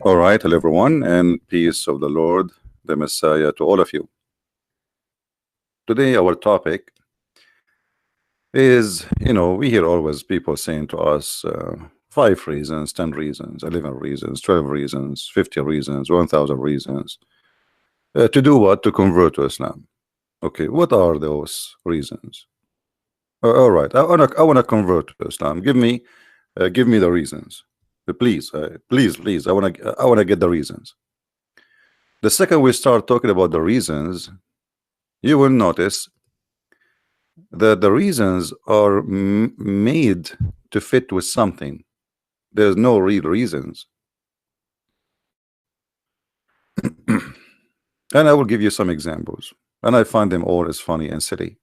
All right, hello everyone, and peace of the Lord, the Messiah, to all of you. Today, our topic is, we hear always people saying to us, 5 reasons, 10 reasons, 11 reasons, 12 reasons, 50 reasons, 1,000 reasons. To do what? To convert to Islam. Okay, what are those reasons? All right, I wanna convert to Islam. Give me the reasons, please, please. I wanna get the reasons. The second we start talking about the reasons, you will notice that the reasons are made to fit with something. There's no real reasons. And I will give you some examples, and I find them all as funny and silly.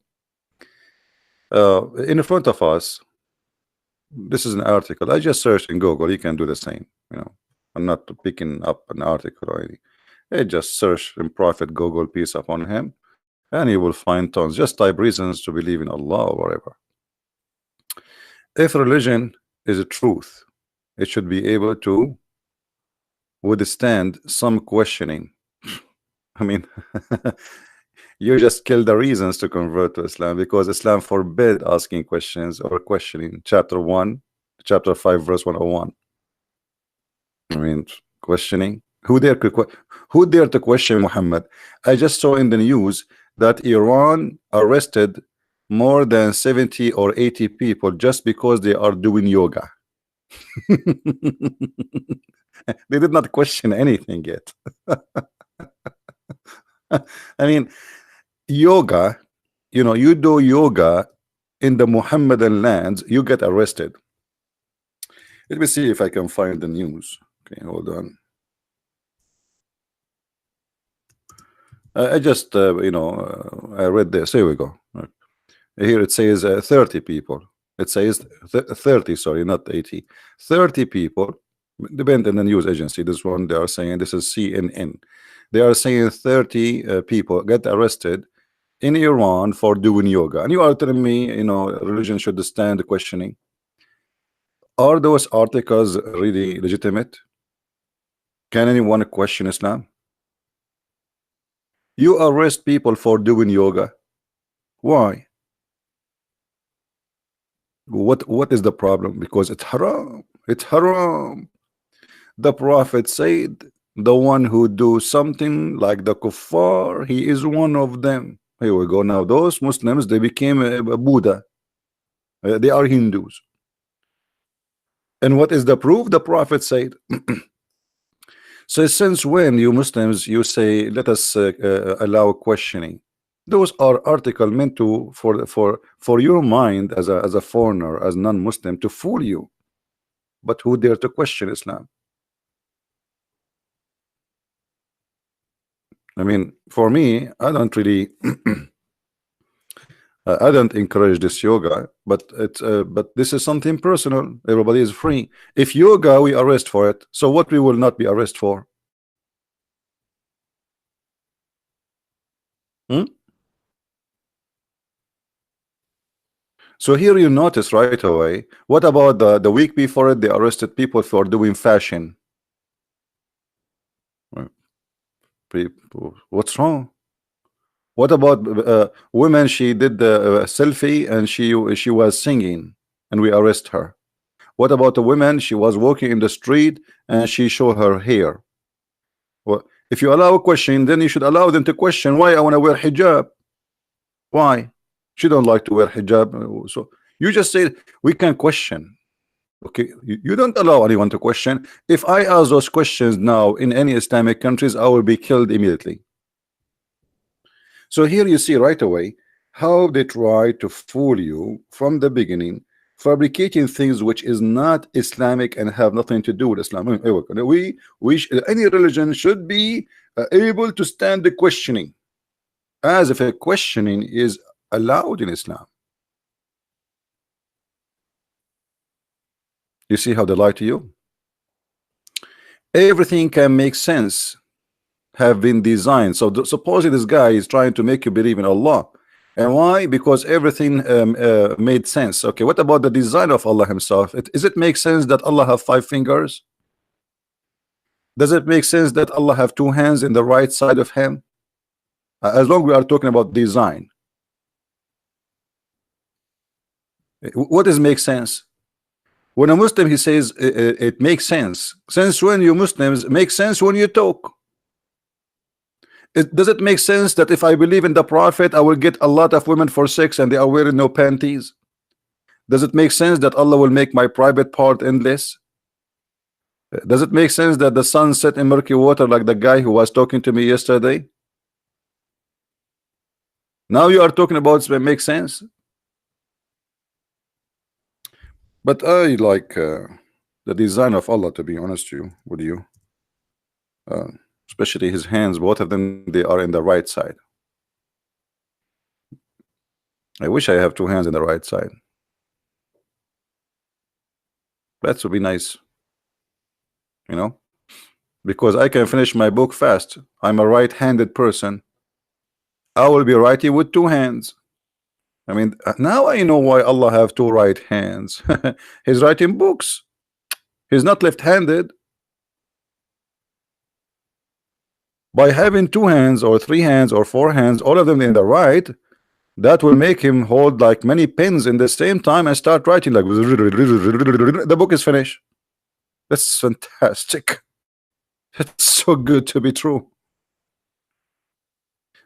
In front of us, this is an article. I just searched in Google. You can do the same. I'm not picking up an article or anything. I just search in Prophet Google, peace upon him, and you will find tons. Just type reasons to believe in Allah or whatever. If religion is a truth, it should be able to withstand some questioning. I mean, you just kill the reasons to convert to Islam, because Islam forbid asking questions or questioning. Chapter 1, chapter 5, verse 101. I mean, questioning. Who dare to question Muhammad? I just saw in the news that Iran arrested more than 70 or 80 people just because they are doing yoga. They did not question anything yet. I mean, yoga, you do yoga in the Muhammadan lands, you get arrested. Let me see if I can find the news. Okay, hold on. I just, I read this. Here we go. Here it says 30 people. It says 30, sorry, not 80. 30 people, depend on the news agency. This one, they are saying, this is CNN. They are saying 30 people get arrested in Iran for doing yoga. And you are telling me, religion should stand questioning. Are those articles really legitimate? Can anyone question Islam? You arrest people for doing yoga. Why? What is the problem? Because it's haram. It's haram. The Prophet said, the one who do something like the kuffar, he is one of them. Here we go. Now those Muslims, they became a Buddha. They are Hindus. And what is the proof? The Prophet said. So since when, you Muslims, you say, let us allow questioning? Those are articles meant to for your mind as a foreigner, as non-Muslim, to fool you. But who dare to question Islam? I mean, for me, I don't really I don't encourage this yoga, but this is something personal. Everybody is free. If yoga, we arrest for it, so what we will not be arrested for? So here you notice right away. What about the week before it? They arrested people for doing fashion. People, what's wrong? What about women? She did the selfie and she was singing, and we arrest her. What about the women? She was walking in the street and she showed her hair. Well, if you allow a question, then you should allow them to question why I want to wear hijab. Why? She don't like to wear hijab. So you just say we can question. Okay, you don't allow anyone to question. If I ask those questions now in any Islamic countries, I will be killed immediately. So here you see right away how they try to fool you from the beginning, fabricating things which is not Islamic and have nothing to do with Islam. Any religion should be able to stand the questioning, as if a questioning is allowed in Islam. You see how they lie to you? Everything can make sense, have been designed. So supposedly this guy is trying to make you believe in Allah. And why? Because everything made sense. Okay, what about the design of Allah himself? Does it make sense that Allah have 5 fingers? Does it make sense that Allah have two hands in the right side of him? As long we are talking about design. What does make sense? When a Muslim he says it makes sense. Since when you Muslims make sense when you talk? Does it make sense that if I believe in the Prophet I will get a lot of women for sex and they are wearing no panties? Does it make sense that Allah will make my private part endless? Does it make sense that the sun set in murky water like the guy who was talking to me yesterday? Now you are talking about it makes sense. But I like the design of Allah, to be honest with you. Especially his hands, both of them, they are in the right side. I wish I have two hands in the right side. That would be nice, you know, because I can finish my book fast. I'm a right-handed person. I will be writing with two hands. I mean, now I know why Allah have two right hands. He's writing books. He's not left-handed. By having two hands or three hands or four hands, all of them in the right, that will make him hold like many pens in the same time and start writing like the book is finished. That's fantastic. It's so good to be true.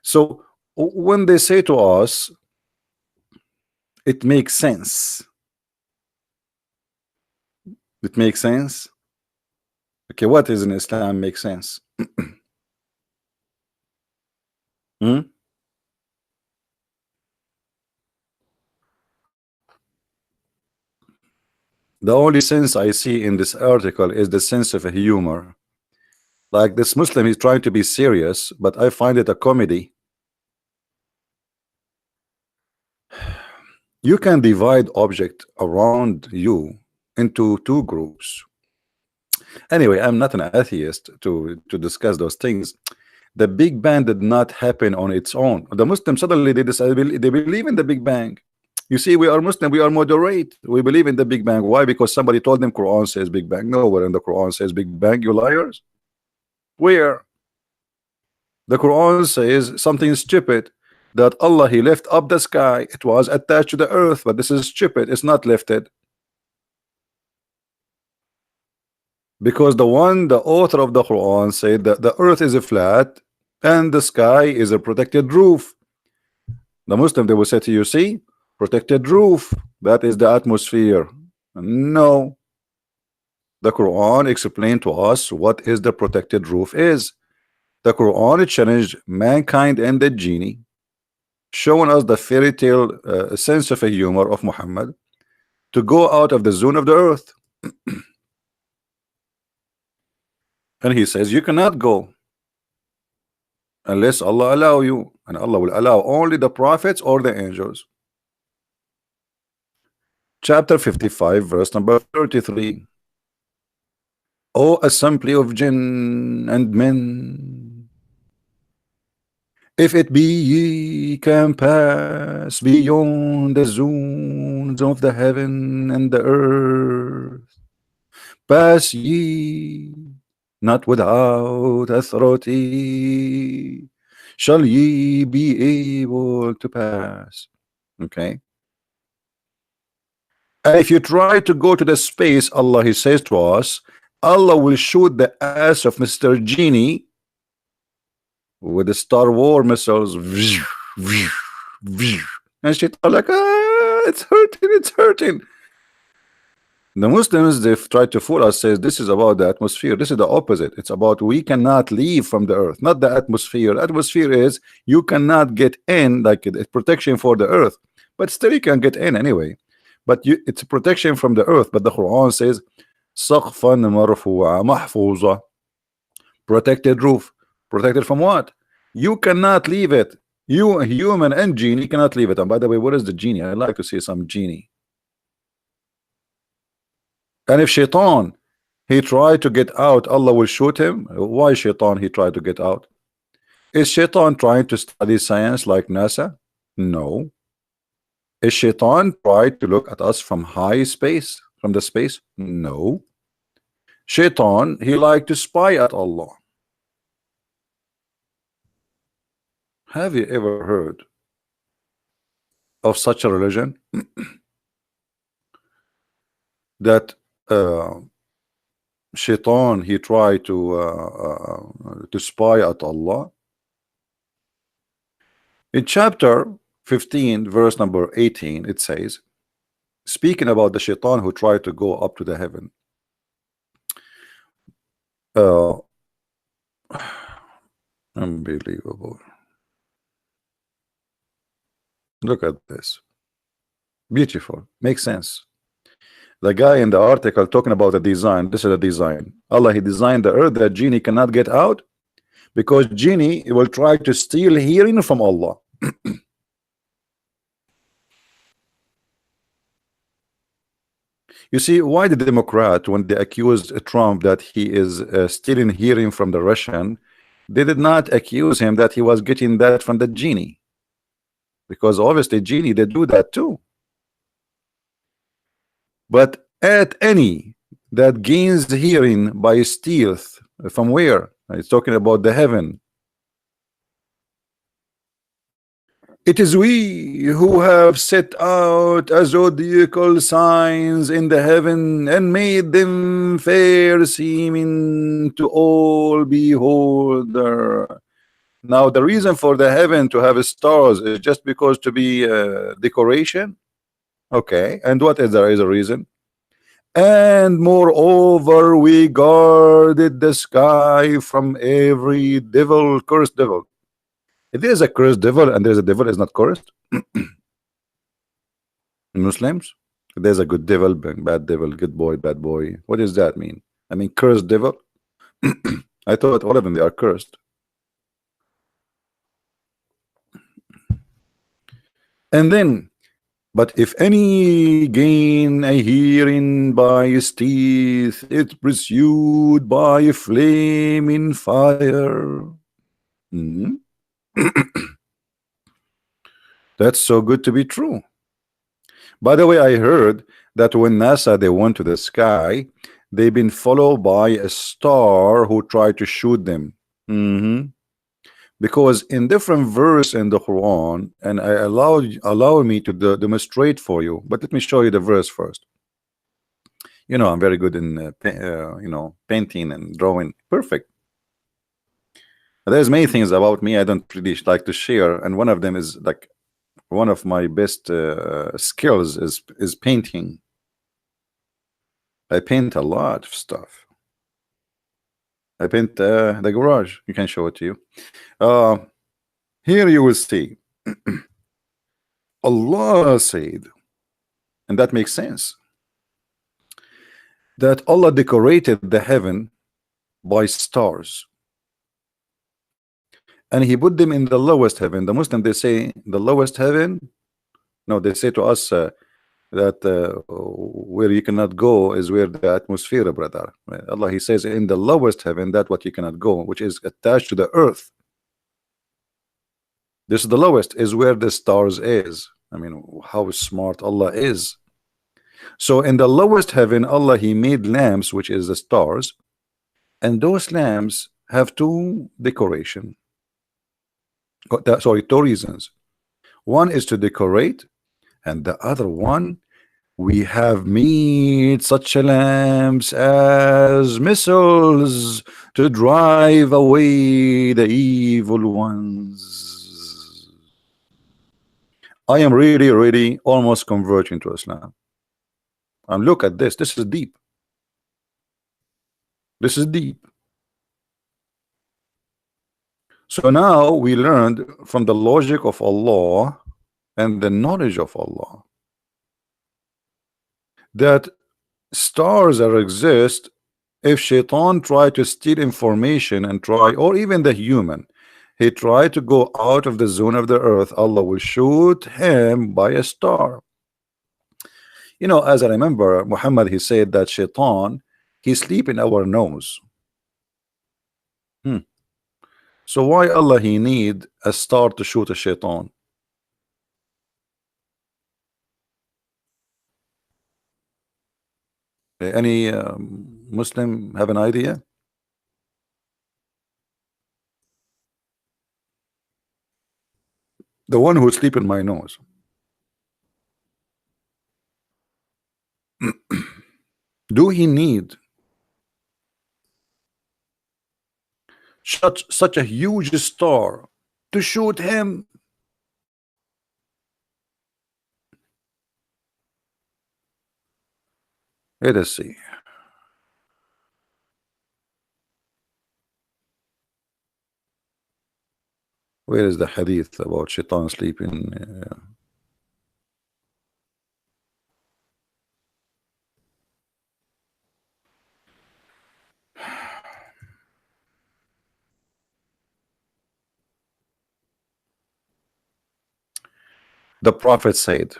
So when they say to us it makes sense, it makes sense. Okay, what is in Islam makes sense? Hmm? The only sense I see in this article is the sense of a humor. Like this Muslim is trying to be serious, but I find it a comedy. You can divide object around you into two groups. Anyway, I'm not an atheist to discuss those things. The Big Bang did not happen on its own. The Muslims suddenly they decide they believe in the Big Bang. You see, we are Muslim, we are moderate. We believe in the Big Bang. Why? Because somebody told them Quran says Big Bang. Nowhere in the Quran says Big Bang, you liars. Where? The Quran says something stupid, that Allah he left up the sky, it was attached to the earth, but this is stupid, it's not lifted. Because the author of the Quran said that the earth is a flat and the sky is a protected roof. The Muslim they will say to you, see, protected roof, that is the atmosphere. No, the Quran explained to us what is the protected roof is. The Quran challenged mankind and the genie, showing us the fairy tale sense of a humor of Muhammad to go out of the zone of the earth. And he says you cannot go unless Allah allow you, and Allah will allow only the prophets or the angels. Chapter 55 verse number 33. O assembly of jinn and men, if it be ye can pass beyond the zones of the heaven and the earth, pass ye not without authority, shall ye be able to pass. Okay. And if you try to go to the space, Allah he says to us, Allah will shoot the ass of Mr. Genie with the Star Wars missiles. And she thought like, it's hurting. The Muslims, they've tried to fool us, says this is about the atmosphere. This is the opposite. It's about we cannot leave from the earth, not the atmosphere. Atmosphere is you cannot get in, like it's protection for the earth, but still you can get in anyway. But it's a protection from the earth. But the Quran says سقفا مرفوعا محفوظة, protected roof. Protected from what? You cannot leave it. You, human and genie, cannot leave it. And by the way, what is the genie? I'd like to see some genie. And if Shaitan he tried to get out, Allah will shoot him. Why Shaitan he tried to get out? Is Shaitan trying to study science like NASA? No. Is Shaitan tried to look at us from high space, from the space? No. Shaitan, he liked to spy at Allah. Have you ever heard of such a religion that Shaitan, he tried to spy at Allah? In chapter 15 verse number 18 it says, speaking about the Shaitan who tried to go up to the heaven, unbelievable. Look at this. Beautiful. Makes sense. The guy in the article talking about the design. This is a design. Allah, he designed the earth that genie cannot get out because genie will try to steal hearing from Allah. You see, why the Democrat, when they accused Trump that he is stealing hearing from the Russian, they did not accuse him that he was getting that from the genie, because obviously genie, they do that too. But at any that gains hearing by stealth, from where? It's talking about the heaven. It is we who have set out a zodiacal signs in the heaven and made them fair seeming to all beholder. Now the reason for the heaven to have stars is just because to be decoration. Okay, and what is there is a reason? And moreover we guarded the sky from every devil, cursed devil. If there is a cursed devil and there's a devil is not cursed, Muslims, if there's a good devil, bad devil, good boy, bad boy, what does that mean? I mean cursed devil. I thought all of them they are cursed. And then, but if any gain a hearing by his teeth, it pursued by a flaming fire. That's so good to be true. By the way, I heard that when NASA they went to the sky, they've been followed by a star who tried to shoot them. Because in different verse in the Quran, and I allow me to demonstrate for you, but let me show you the verse first. You know, I'm very good in you know, painting and drawing. Perfect. There's many things about me I don't really like to share, and one of them is like one of my best skills is painting. I paint a lot of stuff. I paint the garage. You can show it to you. Here you will see Allah said, and that makes sense, that Allah decorated the heaven by stars, and he put them in the lowest heaven. The Muslim, they say the lowest heaven. No, they say to us that where you cannot go is where the atmosphere, brother. Allah, he says in the lowest heaven, that what you cannot go, which is attached to the earth. This is the lowest, is where the stars is. I mean, how smart Allah is. So in the lowest heaven, Allah, he made lamps, which is the stars, and those lamps have two decoration. Sorry, two reasons. One is to decorate, and the other one, we have made such lamps as missiles to drive away the evil ones. I am really almost converting to Islam. And look at this. This is deep. This is deep. So now we learned from the logic of Allah and the knowledge of Allah that stars are exist. If Shaitan try to steal information and try, or even the human, he tried to go out of the zone of the earth, Allah will shoot him by a star. You know, as I remember, Muhammad, he said that Shaitan, he sleep in our nose. So why Allah he need a star to shoot a Shaitan? Any Muslim have an idea? The one who sleep in my nose. Do he need such a huge star to shoot him? Let us see. Where is the hadith about shaitan sleeping? The Prophet said,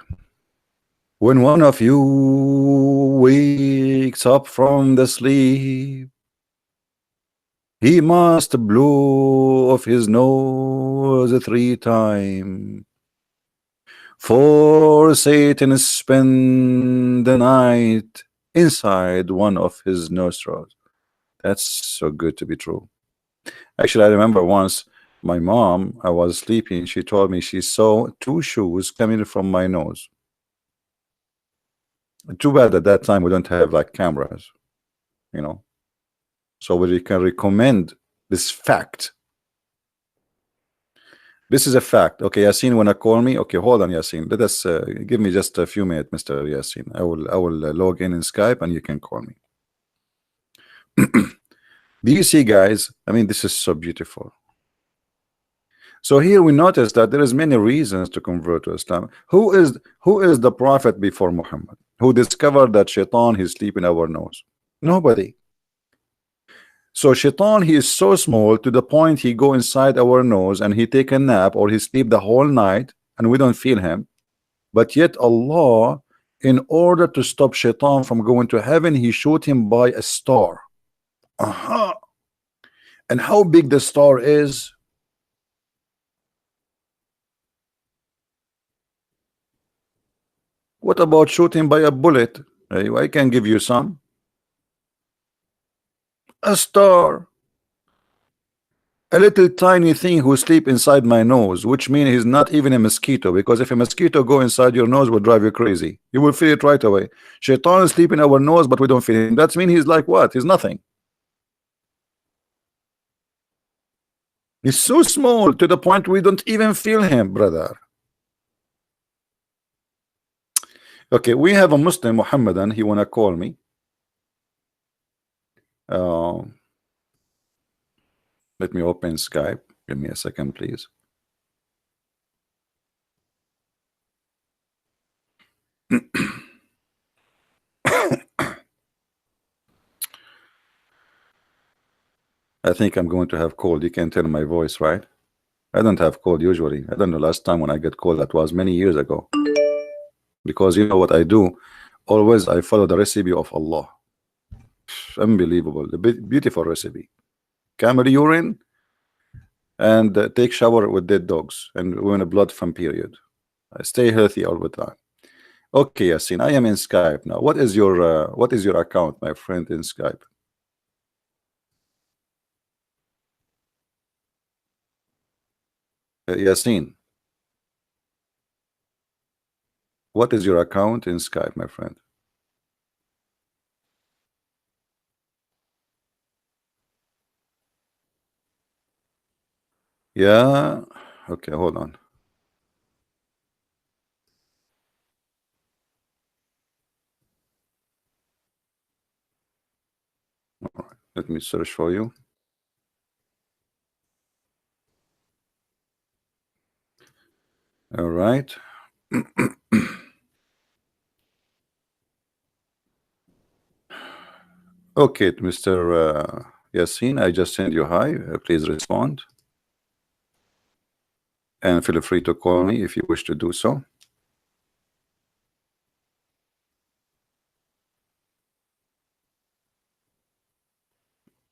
when one of you wakes up from the sleep, he must blow off his nose 3 times. For Satan spend the night inside one of his nostrils. That's so good to be true. Actually, I remember once my mom, I was sleeping, she told me she saw 2 shoes coming from my nose. Too bad at that time we don't have like cameras, you know, so we can recommend this fact. This is a fact. Okay, Yasin wanna call me? Okay, hold on, Yasin. Let us give me just a few minutes, Mr. Yasin. I will log in Skype and you can call me. Do you see, guys? I mean, this is so beautiful. So here we notice that there is many reasons to convert to Islam. Who is the prophet before Muhammad who discovered that shaitan is sleep in our nose? Nobody. So shaitan, he is so small to the point he go inside our nose and he take a nap or he sleep the whole night and we don't feel him. But yet Allah, in order to stop shaitan from going to heaven, he shoot him by a star. And how big the star is? What about shooting by a bullet? I can give you some. A star. A little tiny thing who sleep inside my nose, which means he's not even a mosquito, because if a mosquito go inside your nose will drive you crazy. You will feel it right away. Shaitan is sleep in our nose, but we don't feel him. That means he's like what? He's nothing. He's so small to the point we don't even feel him, brother. Okay, we have a Muslim Muhammadan. He wanna call me. Let me open Skype. Give me a second, please. I think I'm going to have cold. You can tell my voice, right? I don't have cold usually. I don't know, last time when I get cold, that was many years ago. Because you know what I do? Always I follow the recipe of Allah. Unbelievable. The beautiful recipe. Camel urine and take shower with dead dogs and when a blood from period. I stay healthy all the time. Okay, Yasin, I am in Skype now. What is your account, my friend, in Skype? Yasin, what is your account in Skype, my friend? Yeah. Okay, hold on. All right, let me search for you. All right. Okay, Mr. Yasin, I just sent you hi. Please respond. And feel free to call me if you wish to do so.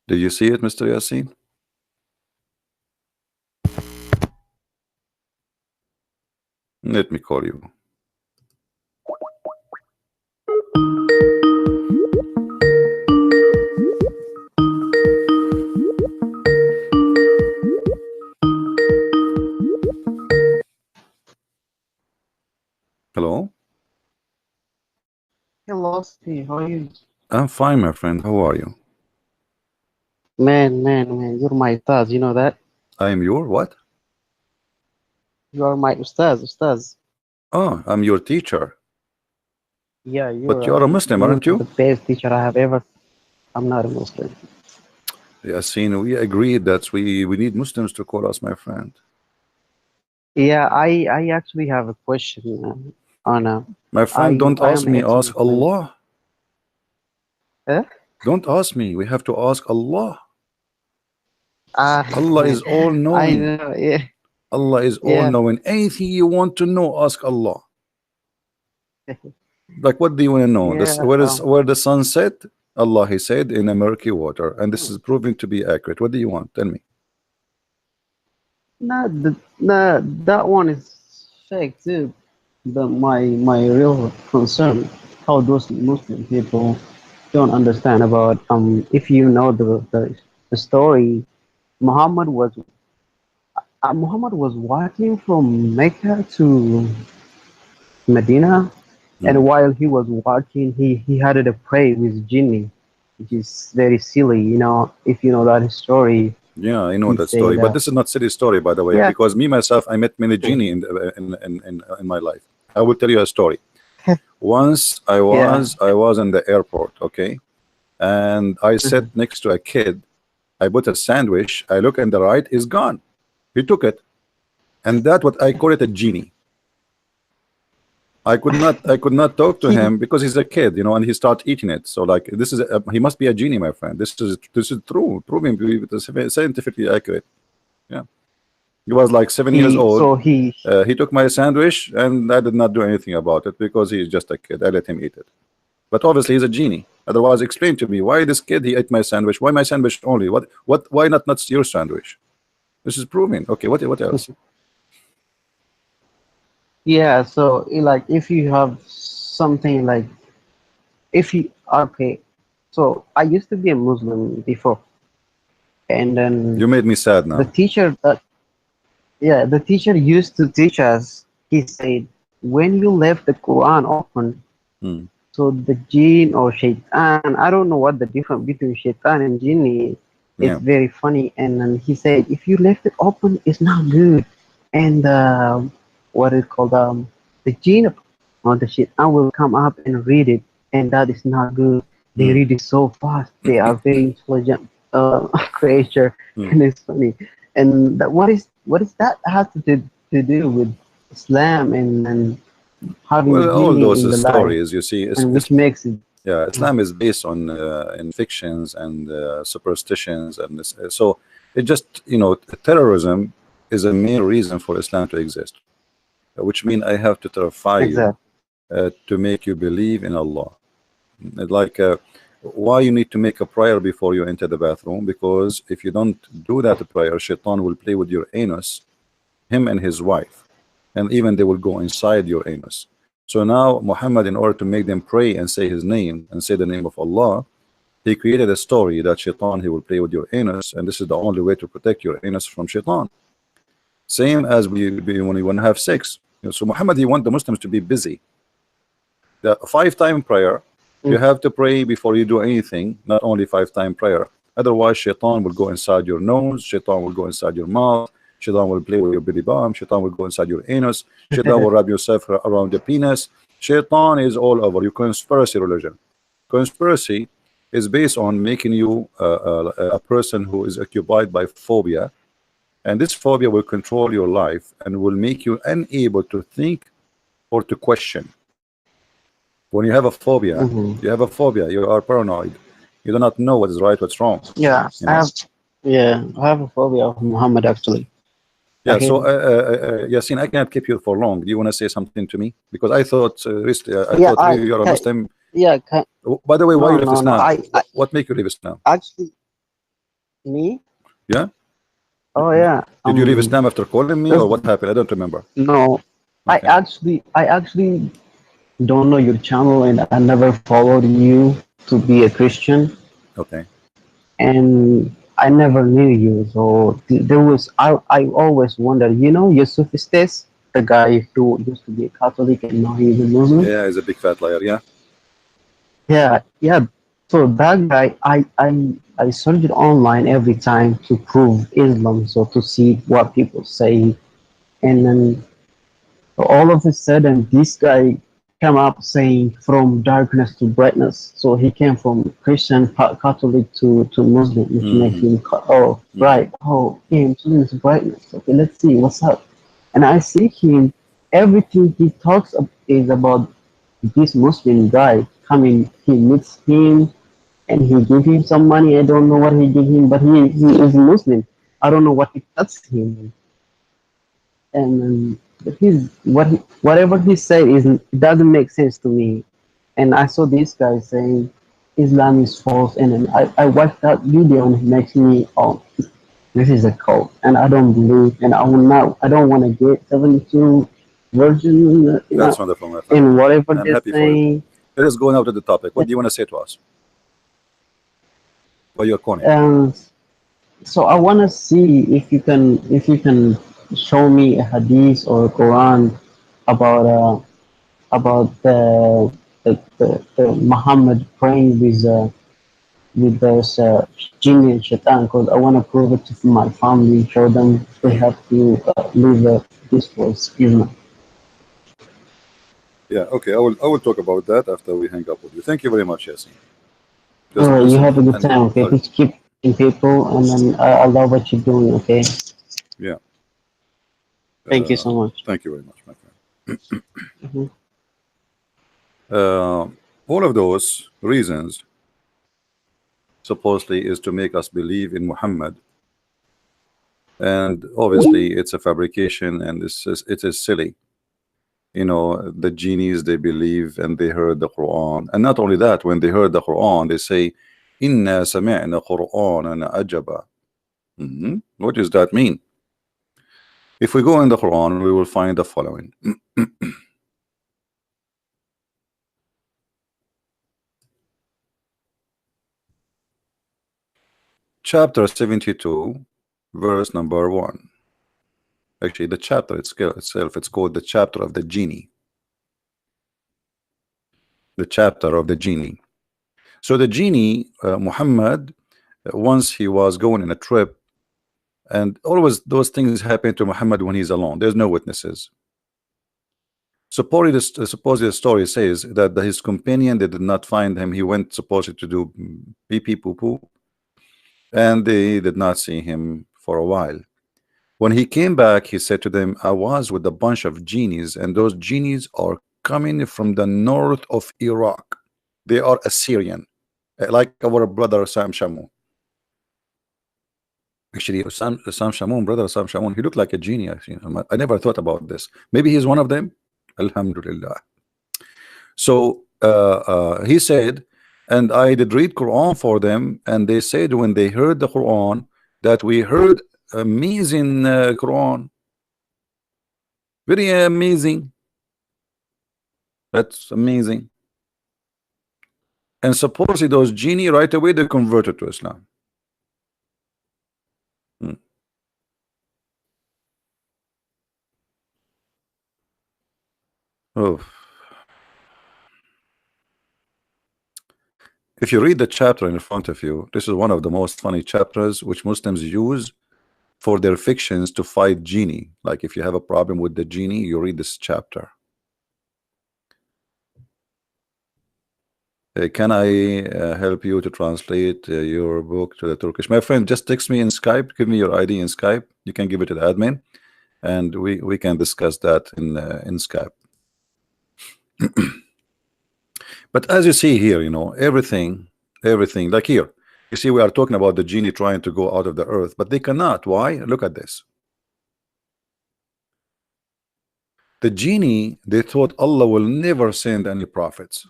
Did you see it, Mr. Yasin? Let me call you. Hey, how are you? I'm fine, my friend. How are you? Man, you're my ustaz, you know that? I am your what? You are my ustaz. Oh, I'm your teacher. Yeah, But you are a Muslim, you're aren't the you? best teacher I have ever. I'm not a Muslim. Yasin, we agreed that we need Muslims to call us my friend. Yeah, I actually have a question, Anna. My friend, don't I ask am me, ask ex-Muslim. Allah. Huh? Don't ask me. We have to ask Allah. Ah, Allah is all I knowing. know. Yeah, Allah is all yeah. knowing. Anything you want to know, ask Allah. Like, what do you want to know? This Yeah. where the sun set? Allah, He said, in a murky water, and this is proving to be accurate. What do you want? Tell me. That one is fake too. My real concern, how those Muslim people don't understand about if you know the story, Muhammad was Muhammad was walking from Mecca to Medina, and Hmm. while he was walking, he had a pray with Jinni, which is very silly. You know, if you know that story, Yeah, I know he that story, said, but this is not silly story, by the way, "Yeah, because me myself, I met many genie in my life. I will tell you a story. Once yeah, I was in the airport, okay, and I sat mhm. next to a kid. I bought a sandwich. I look in the right, is gone. He took it, and that what I call it a genie. I could not talk to He, him because he's a kid, you know, and he start eating it. So like this is he must be a genie, my friend. This is true, proving to be scientifically accurate. Yeah, he was like 7 years he, old. so he, He took my sandwich, and I did not do anything about it because he's just a kid. I let him eat it. But obviously, he's a genie. Otherwise, explain to me why this kid he ate my sandwich. Why my sandwich only? What? Why not your sandwich? This is proving. Okay, what else? yeah. So like, if you have something like, if you okay, so I used to be a Muslim before, and then You made me sad the now. teacher yeah, the teacher used to teach us. He said, when you left the Quran open, Hmm. so the jinn or shaitan, I don't know what the difference between shaitan and jinni. It's Yeah. very funny. And then he said, if you left it open, it's not good. And what is called the jinn or the shaitan will come up and read it, and that is not good. They Hmm. read it so fast. They are very intelligent creature, Hmm. and it's funny. And what is that have to do with Islam and having Well, all jinni those in the life? stories, you see, And which makes it yeah, Islam is based on in fictions and superstitions, and so it just terrorism is a main reason for Islam to exist, which means I have to terrify you exactly. to make you believe in Allah. Like why you need to make a prayer before you enter the bathroom? Because if you don't do that prayer, Shaitan will play with your anus, him and his wife, and even they will go inside your anus. So now Muhammad, in order to make them pray and say his name and say the name of Allah, he created a story that Shaitan, he will play with your anus, and this is the only way to protect your anus from Shaitan. Same as when you want to have sex. So Muhammad, he want the Muslims to be busy. The 5 time prayer, you Mm. have to pray before you do anything, not only 5 time prayer. Otherwise, Shaitan will go inside your nose, Shaitan will go inside your mouth, Shaitan will play with your belly button, Shaitan will go inside your anus, Shaitan will wrap yourself around the penis. Shaitan is all over. Your conspiracy religion. Conspiracy is based on making you a person who is occupied by phobia, and this phobia will control your life and will make you unable to think or to question. When you have a phobia, Hmm. you are paranoid. You do not know what is right, what's wrong. Yeah, You know. I have a phobia of Muhammad actually. I Yeah. hate So, him. Yasin, I cannot keep you for long. Do you want to say something to me? Because I thought, I Yeah, thought you are a Muslim. yeah, By the way, why you left no. Islam? I What make you leave Islam? actually me. Yeah. Oh yeah. Did you leave Islam after calling me, or That's, what happened? I don't remember. no. Okay. I actually don't know your channel, and I never followed you to be a Christian, Okay. and I never knew you. So there was I always wondered. You know, Yusuf Estes, the guy who used to be a Catholic and now he's a Muslim. Yeah, he's a big fat liar. Yeah. Yeah. So that guy, I searched online every time to prove Islam, so to see what people say, and then all of a sudden this guy came up saying from darkness to brightness. So he came from Christian Catholic to Muslim, which make Mhm. him oh Mhm. right, oh yeah, Muslim is brightness. Okay, let's see what's up. And I see him. Everything he talks is about this Muslim guy coming. He meets him and he give him some money. I don't know what he give him, but he is Muslim. I don't know what he touched him, and whatever he said is it doesn't make sense to me. And I saw this guy saying Islam is false, and then I watched that video and it makes me, oh, this is a cult, and I don't believe, and I don't want to get 72 version, That's wonderful, my friend. in whatever I'm they're happy for you. saying. Let us go now to the topic. What do you want to say to us? Why you're calling? And so I want to see if you can show me a hadith or a Quran about the Muhammad praying with those jinn and shaitan, because I want to prove it to my family, show them they have to live this was Islam. Yeah, okay. I will talk about that after we hang up with you. Thank you very much, Yasin. All Just right, you listen have a good and time, okay? Just keep in people, and then I love what you're doing, okay? yeah. Thank you so much. Thank you very much, my friend. Mhm. Uh, all of those reasons supposedly is to make us believe in Muhammad, and obviously it's a fabrication, and it is silly. You know, the genies, they believe and they heard the Quran, and not only that, when they heard the Quran they say inna sami'na Qur'anan ajaba. What does that mean? If we go in the Quran we will find the following. Chapter 72, verse number 1. Actually, the chapter itself, it's called the chapter of the genie. The chapter of the genie. So the genie, Muhammad, once he was going on a trip, and always those things happen to Muhammad when he's alone. There's no witnesses. Supposedly the story says that his companion, they did not find him. He went supposedly to do pee pee poo poo, and they did not see him for a while. When he came back, he said to them, I was with a bunch of genies, and those genies are coming from the north of Iraq. They are Assyrian, like our brother Sam Shamoun. Actually, Sam Shamoun, brother Sam Shamoun, he looked like a genie. I never thought about this. Maybe he's one of them. Alhamdulillah. So he said, and I did read Quran for them, and they said when they heard the Quran that we heard amazing Quran, very amazing. That's amazing. And supposedly those genie right away they converted to Islam. Hmm. Oh. If you read the chapter in front of you, this is one of the most funny chapters which Muslims use for their fictions to fight genie. Like if you have a problem with the genie, you read this chapter. Can I help you to translate your book to the Turkish? My friend, just text me in Skype. Give me your ID in Skype. You can give it to the admin, and we can discuss that in Skype. But as you see here, you know, everything like here, you see, we are talking about the genie trying to go out of the earth, but they cannot. Why? Look at this. The genie, they thought Allah will never send any prophets.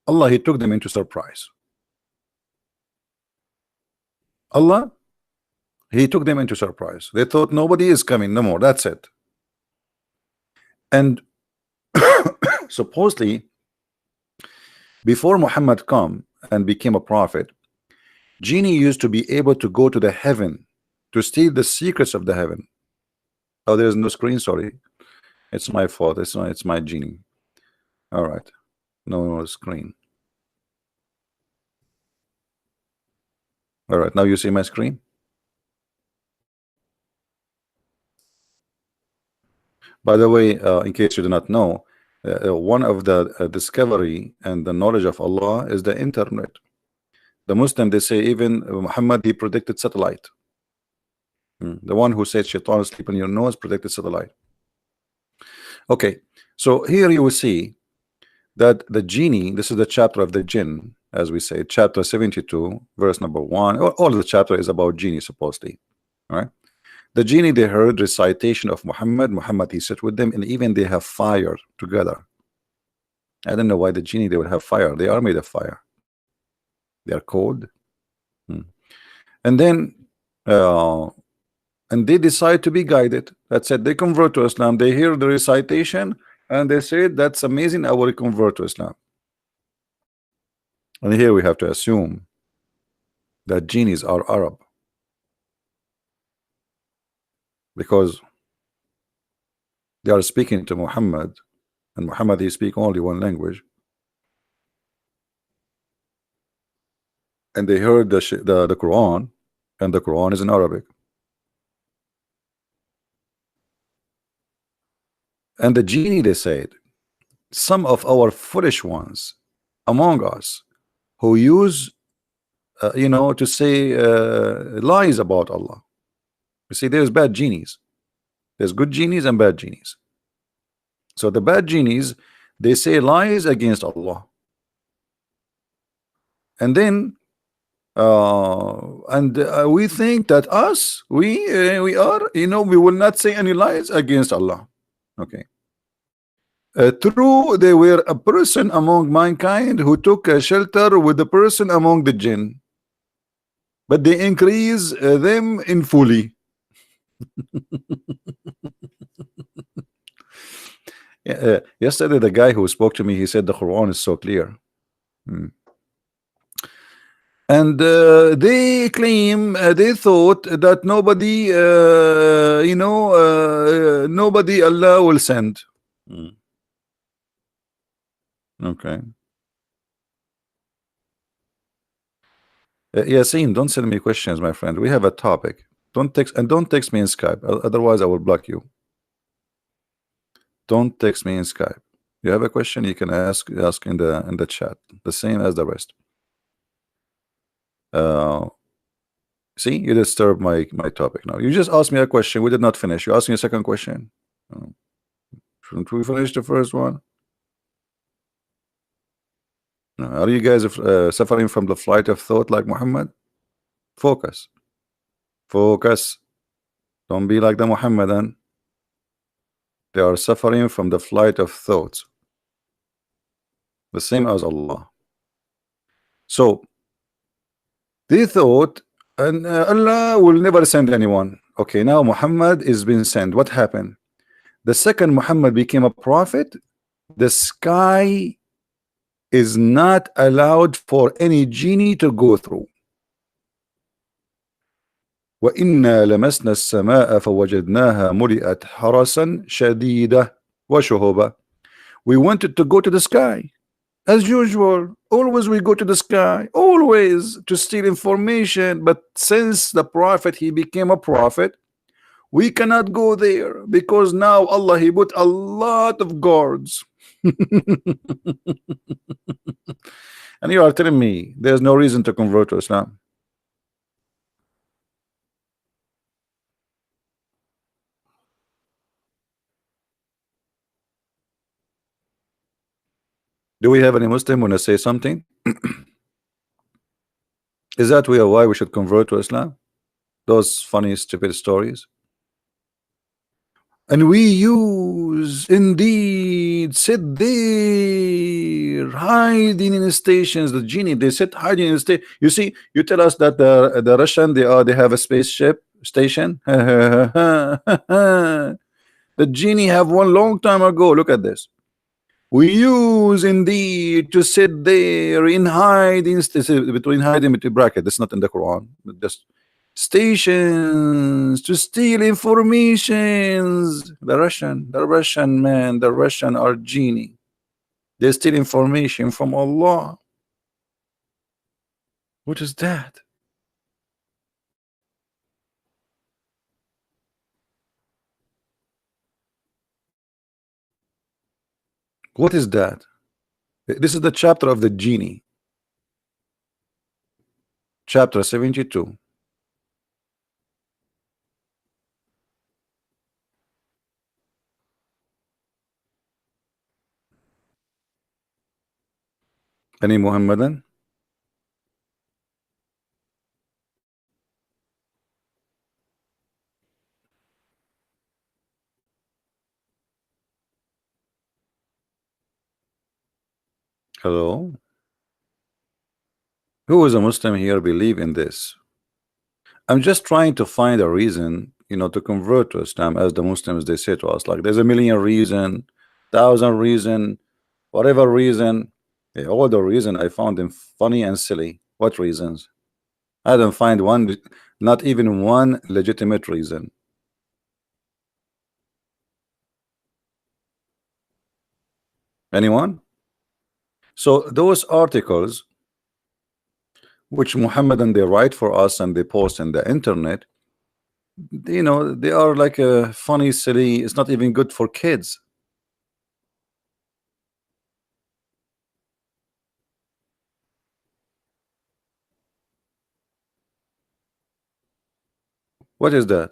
Allah, he took them into surprise. Allah, he took them into surprise. They thought nobody is coming no more. That's it. And supposedly, before Muhammad come and became a prophet, genie used to be able to go to the heaven to steal the secrets of the heaven. Oh, there's no screen. Sorry, it's my fault. It's my genie. All right, no screen. All right, now you see my screen. By the way, in case you do not know, one of the discovery and the knowledge of Allah is the internet. The Muslim, they say even Muhammad, he predicted satellite. The one who said shaitan sleep in your nose predicted satellite. Okay, so here you will see that the genie, this is the chapter of the jinn, as we say, chapter 72, verse number 1. All the chapter is about genie, supposedly. All right. The genie, they heard recitation of Muhammad. Muhammad, he sat with them, and even they have fire together. I don't know why the genie, they would have fire. They are made of fire. They are cold. And then and they decide to be guided. That's it. They convert to Islam. They hear the recitation and they say, that's amazing, I will convert to Islam. And here we have to assume that genies are Arab, because they are speaking to Muhammad, and Muhammad, he speak only one language, and they heard the Quran, and the Quran is in Arabic. And the genie, they said, some of our foolish ones among us who use to say lies about Allah. You see, there's bad genies, there's good genies and bad genies. So the bad genies, they say lies against Allah, and then we think that us, we are, we will not say any lies against Allah. Okay. True, they were a person among mankind who took a shelter with the person among the jinn, but they increase them in fully. Yesterday, the guy who spoke to me, he said the Quran is so clear. And they claim, they thought that nobody, nobody Allah will send. Okay. Yasin, don't send me questions, my friend. We have a topic. Don't text me in Skype. Otherwise, I will block you. Don't text me in Skype. You have a question, you can ask in the chat, the same as the rest. See, you disturbed my topic now. You just asked me a question, we did not finish. You asked me a second question. Shouldn't we finish the first one? Are you guys suffering from the flight of thought like Muhammad? Focus. Focus. Don't be like the Muhammadan. They are suffering from the flight of thoughts, the same as Allah. So they thought, and Allah will never send anyone. Okay, now Muhammad is being sent. What happened? The second Muhammad became a prophet, the sky is not allowed for any genie to go through. وَإِنَّا لَمَسْنَا السَّمَاءَ فَوَجَدْنَاهَا مُلِئَتْ حَرَسًا شَدِيدًا وَشُهُبًا. We wanted to go to the sky. As usual, always we go to the sky, always to steal information. But since the prophet, he became a prophet, we cannot go there, because now Allah, he put a lot of guards. And you are telling me there's no reason to convert to Islam? Do we have any Muslim want to say something? Is that why we should convert to Islam? Those funny, stupid stories. And we use indeed sit there hiding in stations. The genie, they sit hiding in state. You see, you tell us that the Russian, they have a spaceship station. The genie have one long time ago. Look at this. We use indeed to sit there in hiding, between hiding between bracket. That's not in the Quran. Just stations to steal informations. The Russian man, the Russian are genie. They steal information from Allah. What is that? What is that? This is the chapter of the genie. Chapter 72. Any Muhammadan? Hello? Who is a Muslim here believe in this? I'm just trying to find a reason, to convert to Islam, as the Muslims they say to us. Like there's a million reason, thousand reason, whatever reason. All the reason I found them funny and silly. What reasons? I didn't find one, not even one legitimate reason. Anyone? So those articles which Muhammadan they write for us and they post in the internet, they are like a funny, silly. It's not even good for kids. What is that?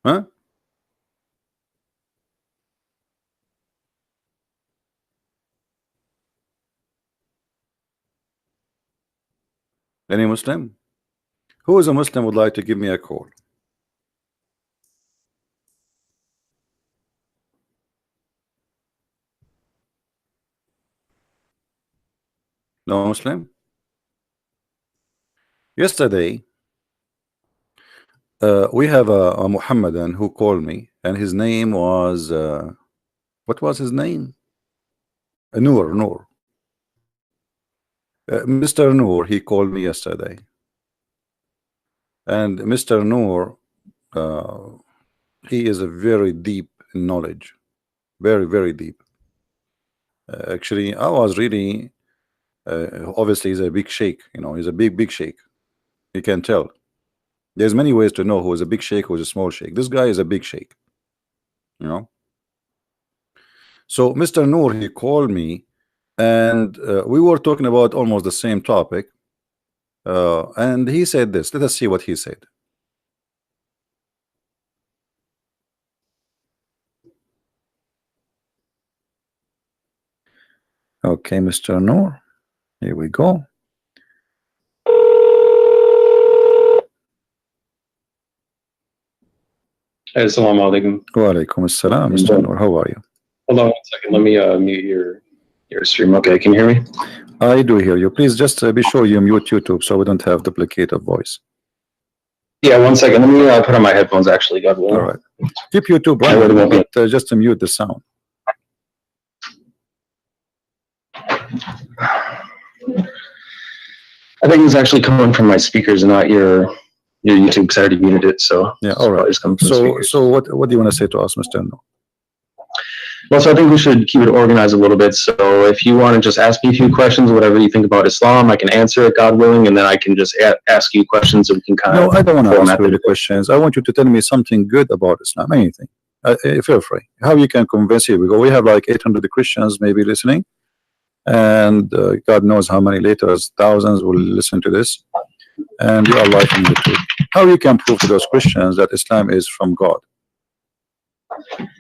Huh? Any Muslim? Who is a Muslim would like to give me a call? No Muslim? Yesterday, we have a Muhammadan who called me, and his name was what was his name? Noor. Mr. Noor, he called me yesterday, and Mr. Noor, he is a very deep in knowledge, very deep. Actually, I was really obviously he's a big sheikh. He's a big sheikh. You can tell. There's many ways to know who is a big sheikh, who is a small sheikh. This guy is a big sheikh. So Mr. Noor, he called me, and we were talking about almost the same topic, and he said this. Let us see what he said. Okay, Mr. Noor, here we go. Assalamu alaikum. Wa alaikum assalam, Mr. Noor. How are you? Hold on 1 second. Let me mute your stream. Okay, can you hear me? I do hear you. Please just be sure you mute YouTube so we don't have duplicate of voice. Yeah, 1 second. Let me put on my headphones. Actually, God willing. All right. Keep YouTube running, but just to mute the sound. I think it's actually coming from my speakers and not your YouTube, because I already muted it. So yeah, all right. So what do you want to say to us, Mr. Noor? Well, so I think we should keep it organized a little bit. So if you want to just ask me a few questions, whatever you think about Islam, I can answer it, God willing, and then I can just ask you questions so we can kind of... No, I don't want to ask you the questions. I want you to tell me something good about Islam, anything. Feel free. How you can convince you? We have like 800 Christians maybe listening, and God knows how many later thousands will listen to this, and you are live on YouTube. How you can prove to those Christians that Islam is from God?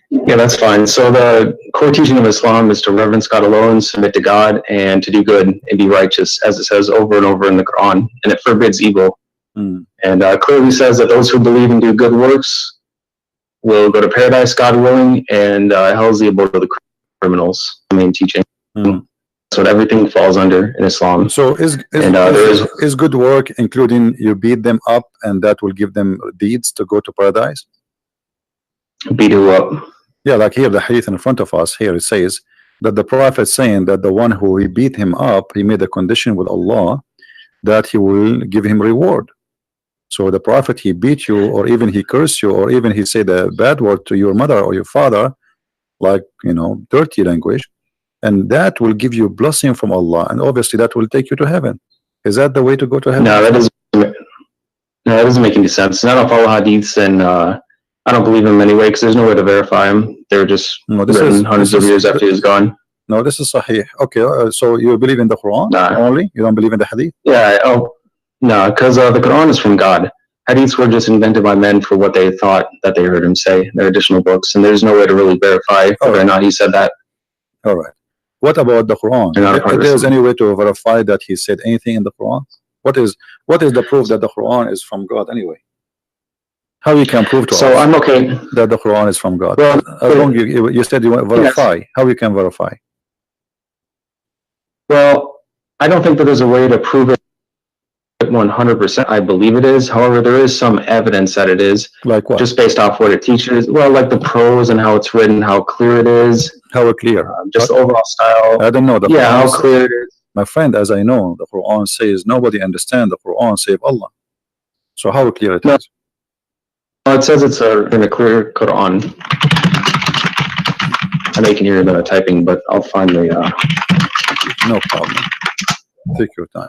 Yeah, that's fine. So the core teaching of Islam is to reverence God alone, submit to God, and to do good and be righteous, as it says over and over in the Quran, and it forbids evil. And clearly says that those who believe and do good works will go to paradise, God willing, and hell is the abode of the criminals. The main teaching. That's what everything falls under in Islam. So is good work including you beat them up and that will give them deeds to go to paradise? Beat who up? Yeah, like here the hadith in front of us, here it says that the Prophet saying that the one who he beat him up, he made a condition with Allah that he will give him reward. So the Prophet, he beat you, or even he cursed you, or even he said a bad word to your mother or your father, like dirty language, and that will give you blessing from Allah, and obviously that will take you to heaven. Is that the way to go to heaven? No, that doesn't make any sense. And I don't follow hadiths, and I don't believe him anyway because there's no way to verify him. They're just written hundreds of years after he's gone. No, this is Sahih. Okay, so you believe in the Quran only? You don't believe in the Hadith? Yeah. Oh, no, because the Quran is from God. Hadiths were just invented by men for what they thought that they heard him say. They're additional books, and there's no way to really verify whether or not he said that. All right. What about the Quran? If there's any way to verify that he said anything in the Quran? What is the proof that the Quran is from God anyway? How you can prove to us? So I'm okay that the Quran is from God. Well, as long you said you want to verify. Yes. How you can verify? Well, I don't think that there's a way to prove it 100%. I believe it is. However, there is some evidence that it is. Like what? Just based off what it teaches. Well, like the prose and how it's written, how clear it is. How clear? Just the overall style. I don't know. How clear it is. My friend, as I know, the Quran says nobody understands the Quran save Allah. So how clear it is? It says it's in a clear Quran. I know you can hear the typing, but I'll find the... No problem. Take your time.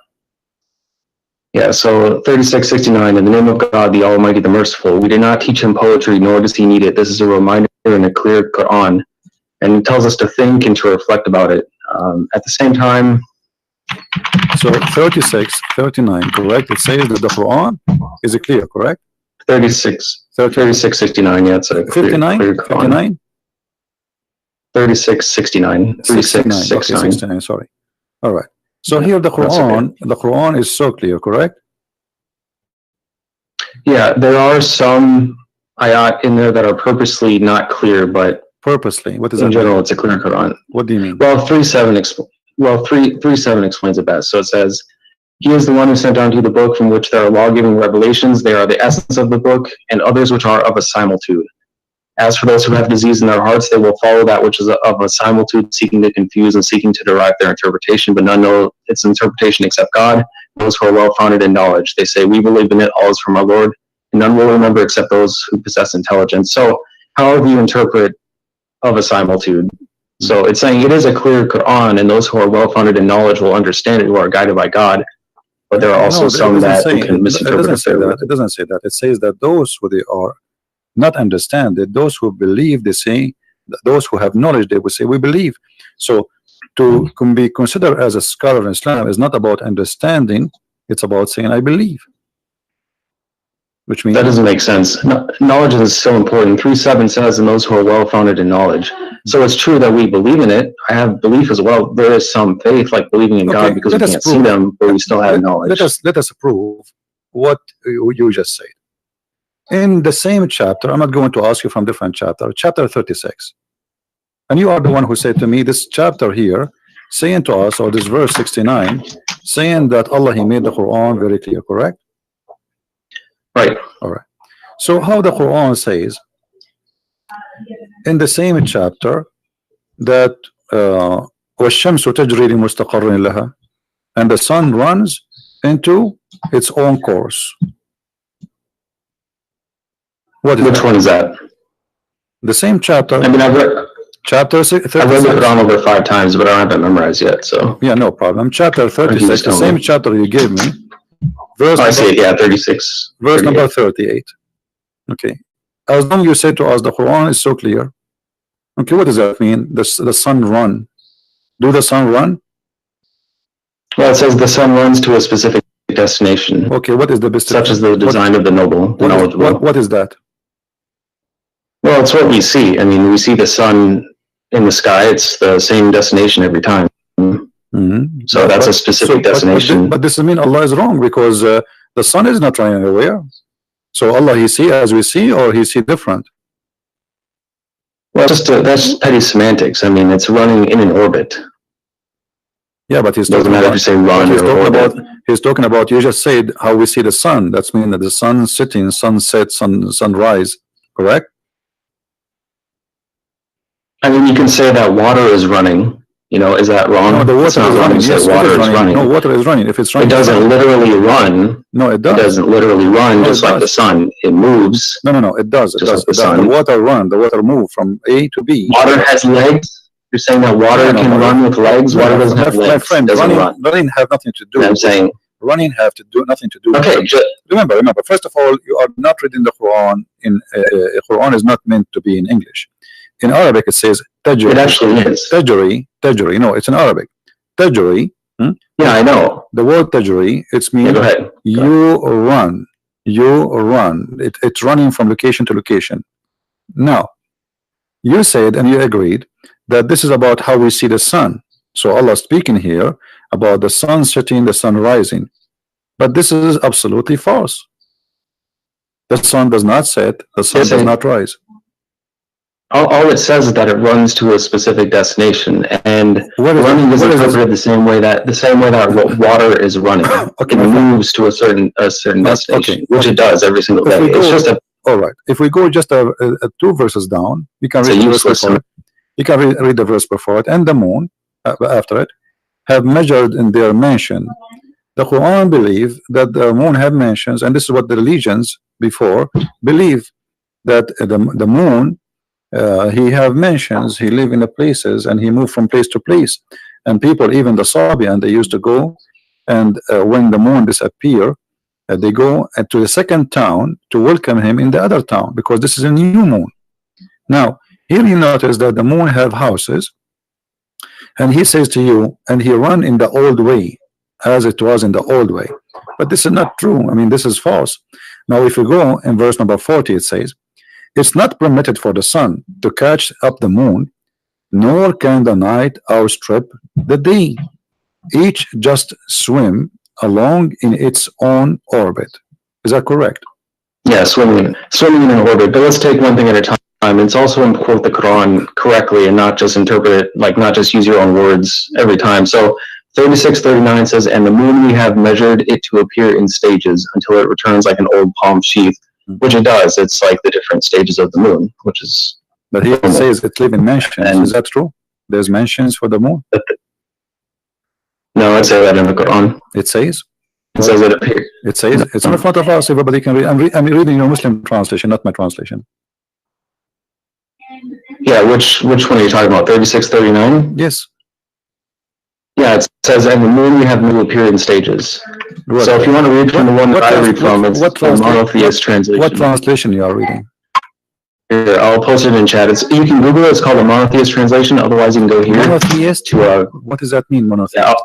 Yeah, so 3669, in the name of God, the Almighty, the Merciful. We did not teach him poetry, nor does he need it. This is a reminder in a clear Quran. And it tells us to think and to reflect about it. At the same time... So 3639, correct? It says that the Quran is clear, correct? 3669, yeah, it's a clear, 59? clear 59? 3669. 3669. Okay, 69, sorry. All right. So here the Quran is so clear, correct? Yeah, there are some ayat in there that are purposely not clear, but purposely, what is that? In general, it's a clear Quran. What do you mean? Well, 3:7 explains it best. So it says, He is the one who sent down to you the book from which there are law-giving revelations. They are the essence of the book, and others which are of a similitude. As for those who have disease in their hearts, they will follow that which is of a similitude, seeking to confuse and seeking to derive their interpretation, but none know its interpretation except God, those who are well-founded in knowledge. They say, we believe in it, all is from our Lord, and none will remember except those who possess intelligence. So however you interpret of a similitude, so it's saying it is a clear Quran, and those who are well-founded in knowledge will understand it, who are guided by God. But there are also some that can misinterpret it. It doesn't say that. It says that those who they are not understand it, those who believe, they say, those who have knowledge, they will say, we believe. So to be considered as a scholar in Islam is not about understanding, it's about saying, I believe. Which means that doesn't make sense. Knowledge is so important. 3:7 says, and those who are well-founded in knowledge. So it's true that we believe in it. I have belief as well. There is some faith, like believing in God, because we can't see them, but we still have knowledge. Let us prove what you just said. In the same chapter, I'm not going to ask you from different chapter, chapter 36. And you are the one who said to me, this chapter here, saying to us, or this verse 69, saying that Allah, He made the Quran very clear, correct? Right. All right. So how the Quran says in the same chapter that وَالشَّمْسُ تَجْرِي لِمُسْتَقَرٍ لَهَا, and the sun runs into its own course. Which one is that? The same chapter. I mean, I've read chapter 36. I've read the Quran over 5 times, but I don't have it memorized yet. So yeah, no problem. Chapter 36, the same chapter you gave me. Verse I see it, yeah, 36. Verse number 38. Okay. As long as you say to us the Quran is so clear. Okay, what does that mean? The sun run. Do the sun run? Well, it says the sun runs to a specific destination. Okay, what is the best? Such as the design of the noble, the knowledgeable. What is that? Well, it's what we see. I mean, we see the sun in the sky. It's the same destination every time. So that's a specific destination. But this doesn't mean Allah is wrong, because the sun is not running anywhere. So Allah, He see as we see, or He see different? Well, that's petty semantics. I mean, it's running in an orbit. Yeah, but He's doesn't matter if you say run or orbit. He's talking about, you just said how we see the sun. That's mean that the sun sitting, sunset, sunrise, correct? I mean, you can say that water is running. You know, is that wrong? No, the water is running. Yes, water is running. No, water is running. If it's running, it doesn't literally run. No, it does. It doesn't literally run, just like the sun. It moves. No, it does. Just like the sun. The water run. The water move from A to B. Water has legs. You're saying that water can run with legs? Water doesn't have legs. My friend, running have nothing to do. I'm saying running have to do nothing to do. Okay, Remember. First of all, you are not reading the Quran in Quran is not meant to be in English. In Arabic, it says tajri. it actually is. Tajri. No, it's in Arabic. Tajri. Yeah, I know. The word tajri, it's mean Yeah, go ahead. you run. It's running from location to location. Now, you said and you agreed that this is about how we see the sun. So Allah speaking here about the sun setting, the sun rising. But this is absolutely false. The sun does not set, the sun does not rise. All it says is that it runs to a specific destination, and running is interpreted the same way that water is running. Okay, it moves to a certain destination, which it does every single day. It's just a all right. If we go just 2 verses down, you can read the verse before it. You can read the verse before it, and the moon after it have measured in their mention. The Quran believe that the moon have mentions, and this is what the religions before believe, that the moon he have mentions, he live in the places, and he move from place to place. And people, even the Sabian, they used to go, and when the moon disappear, they go to the second town to welcome him in the other town, because this is a new moon. Now, here you notice that the moon have houses, and he says to you, and he run in the old way, as it was in the old way. But this is not true. I mean, this is false. Now, if you go in verse number 40, it says, it's not permitted for the sun to catch up the moon, nor can the night outstrip the day. Each just swim along in its own orbit. Is that correct? Yeah, swimming in an orbit. But let's take one thing at a time. It's also important to quote the Quran correctly and not just interpret it, like not just use your own words every time. So 36:39 says, and the moon we have measured it to appear in stages until it returns like an old palm sheath, which it does. It's like the different stages of the moon, which is. But he says it live in mentions. Is that true? There's mentions for the moon. No, I'd say that in the Quran. It says. It says it appears. It says it's in front of us. Everybody can read. I'm reading your Muslim translation, not my translation. Yeah, which one are you talking about? 36:39. Yes. Yeah, it says, and the moon we have will appear in stages. Right. So if you want to read from the one that I read from, it's the monotheist translation. What translation you are reading? Here, I'll post it in chat. You can Google it. It's called a monotheist translation. Otherwise, you can go here. Monotheist? What does that mean, monotheist? Yeah,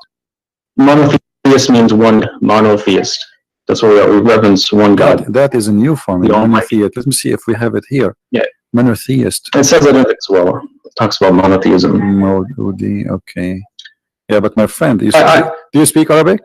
monotheist means one monotheist. That's what we reverence one God. That is a new form. Monotheist. Let me see if we have it here. Yeah. Monotheist. It says it in it as well. It talks about monotheism. Okay. Yeah, but my friend, do you speak Arabic?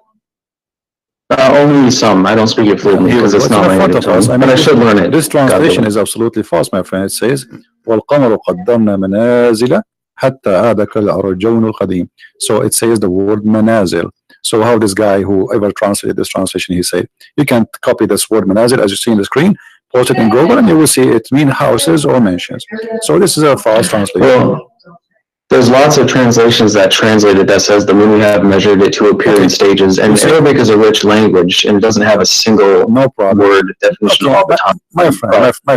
Only some. I don't speak it fluently because it's not my native tongue. But I should learn it. This translation is absolutely false, my friend. It says, وَالْقَمَرُ قَدَّرْنَا مَنَازِلَ حَتَّى عَادَ كَالْأَرْجُونُ الْقَدِيمِ. So it says the word manazil. So how this guy, whoever translated this translation, he said, you can copy this word manazil as you see on the screen, post it in Google, and you will see it mean houses or mansions. So this is a false translation. Well, there's lots of translations that translated that says the moon we have measured it to appear in stages, and Arabic is a rich language and it doesn't have a single word definition all the time. My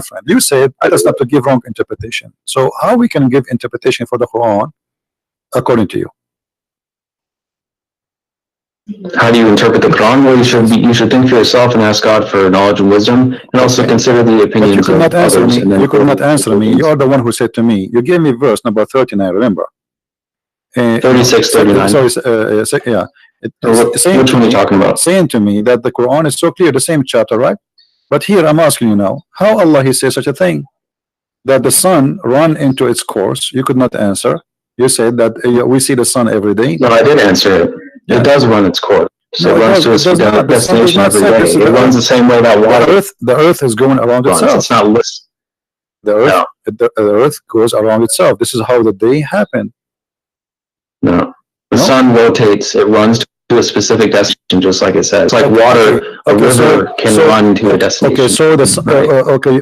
friend, you said us not to give wrong interpretation. So how we can give interpretation for the Quran according to you? How do you interpret the Quran? Well, you should think for yourself and ask God for knowledge and wisdom, and also consider the opinions of others. You could not answer me. You are the one who said to me. You gave me verse number 39. Remember? 36:39. Sorry, yeah. Which one are you talking about? Saying to me that the Quran is so clear, the same chapter, right? But here I'm asking you now, how Allah He says such a thing? That the sun run into its course. You could not answer. You said that we see the sun every day. No, I did answer it. It does run its course. So it runs to its destination every day. It runs the same way that water. The earth is going around itself. It's not listed. The earth goes around itself. This is how the day happened. No. The sun rotates. It runs to a specific destination, just like it says. It's like water. A river can run to a destination. Okay, so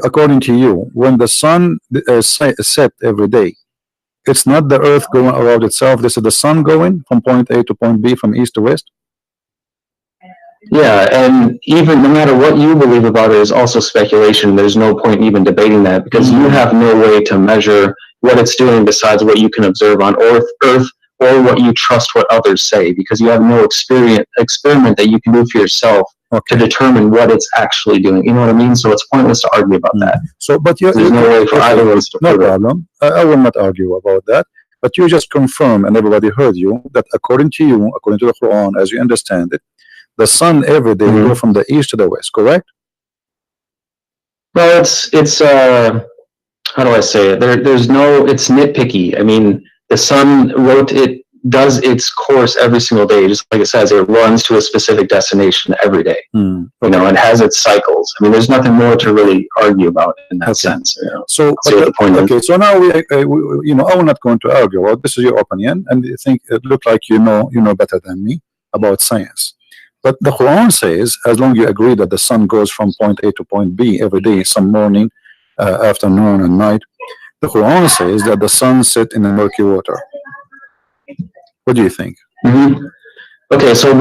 according to you, when the sun set every day, it's not the earth going around itself. This is the sun going from point A to point B, from east to west. Yeah, and even no matter what you believe about it is also speculation. There's no point even debating that, because you have no way to measure what it's doing besides what you can observe on Earth or what you trust what others say, because you have no experiment that you can do for yourself to determine what it's actually doing. You know what I mean? So it's pointless to argue about that. So, but There's no way for either of us to no prove it. problem. I will not argue about that. But you just confirm, and everybody heard you, that according to you, according to the Quran, as you understand it, the sun every day go from the east to the west, correct? Well, it's how do I say it? There's no, it's nitpicky. I mean, the sun does its course every single day, just like it says, it runs to a specific destination every day. You know, it has its cycles. I mean, there's nothing more to really argue about in that sense. You know? So, so now we, you know, I will not going to argue about this. Is your opinion, and you think it looked like you know better than me about science. But the Quran says, as long as you agree that the sun goes from point A to point B every day, some morning, afternoon, and night, the Quran says that the sun sets in the murky water. What do you think? Okay, so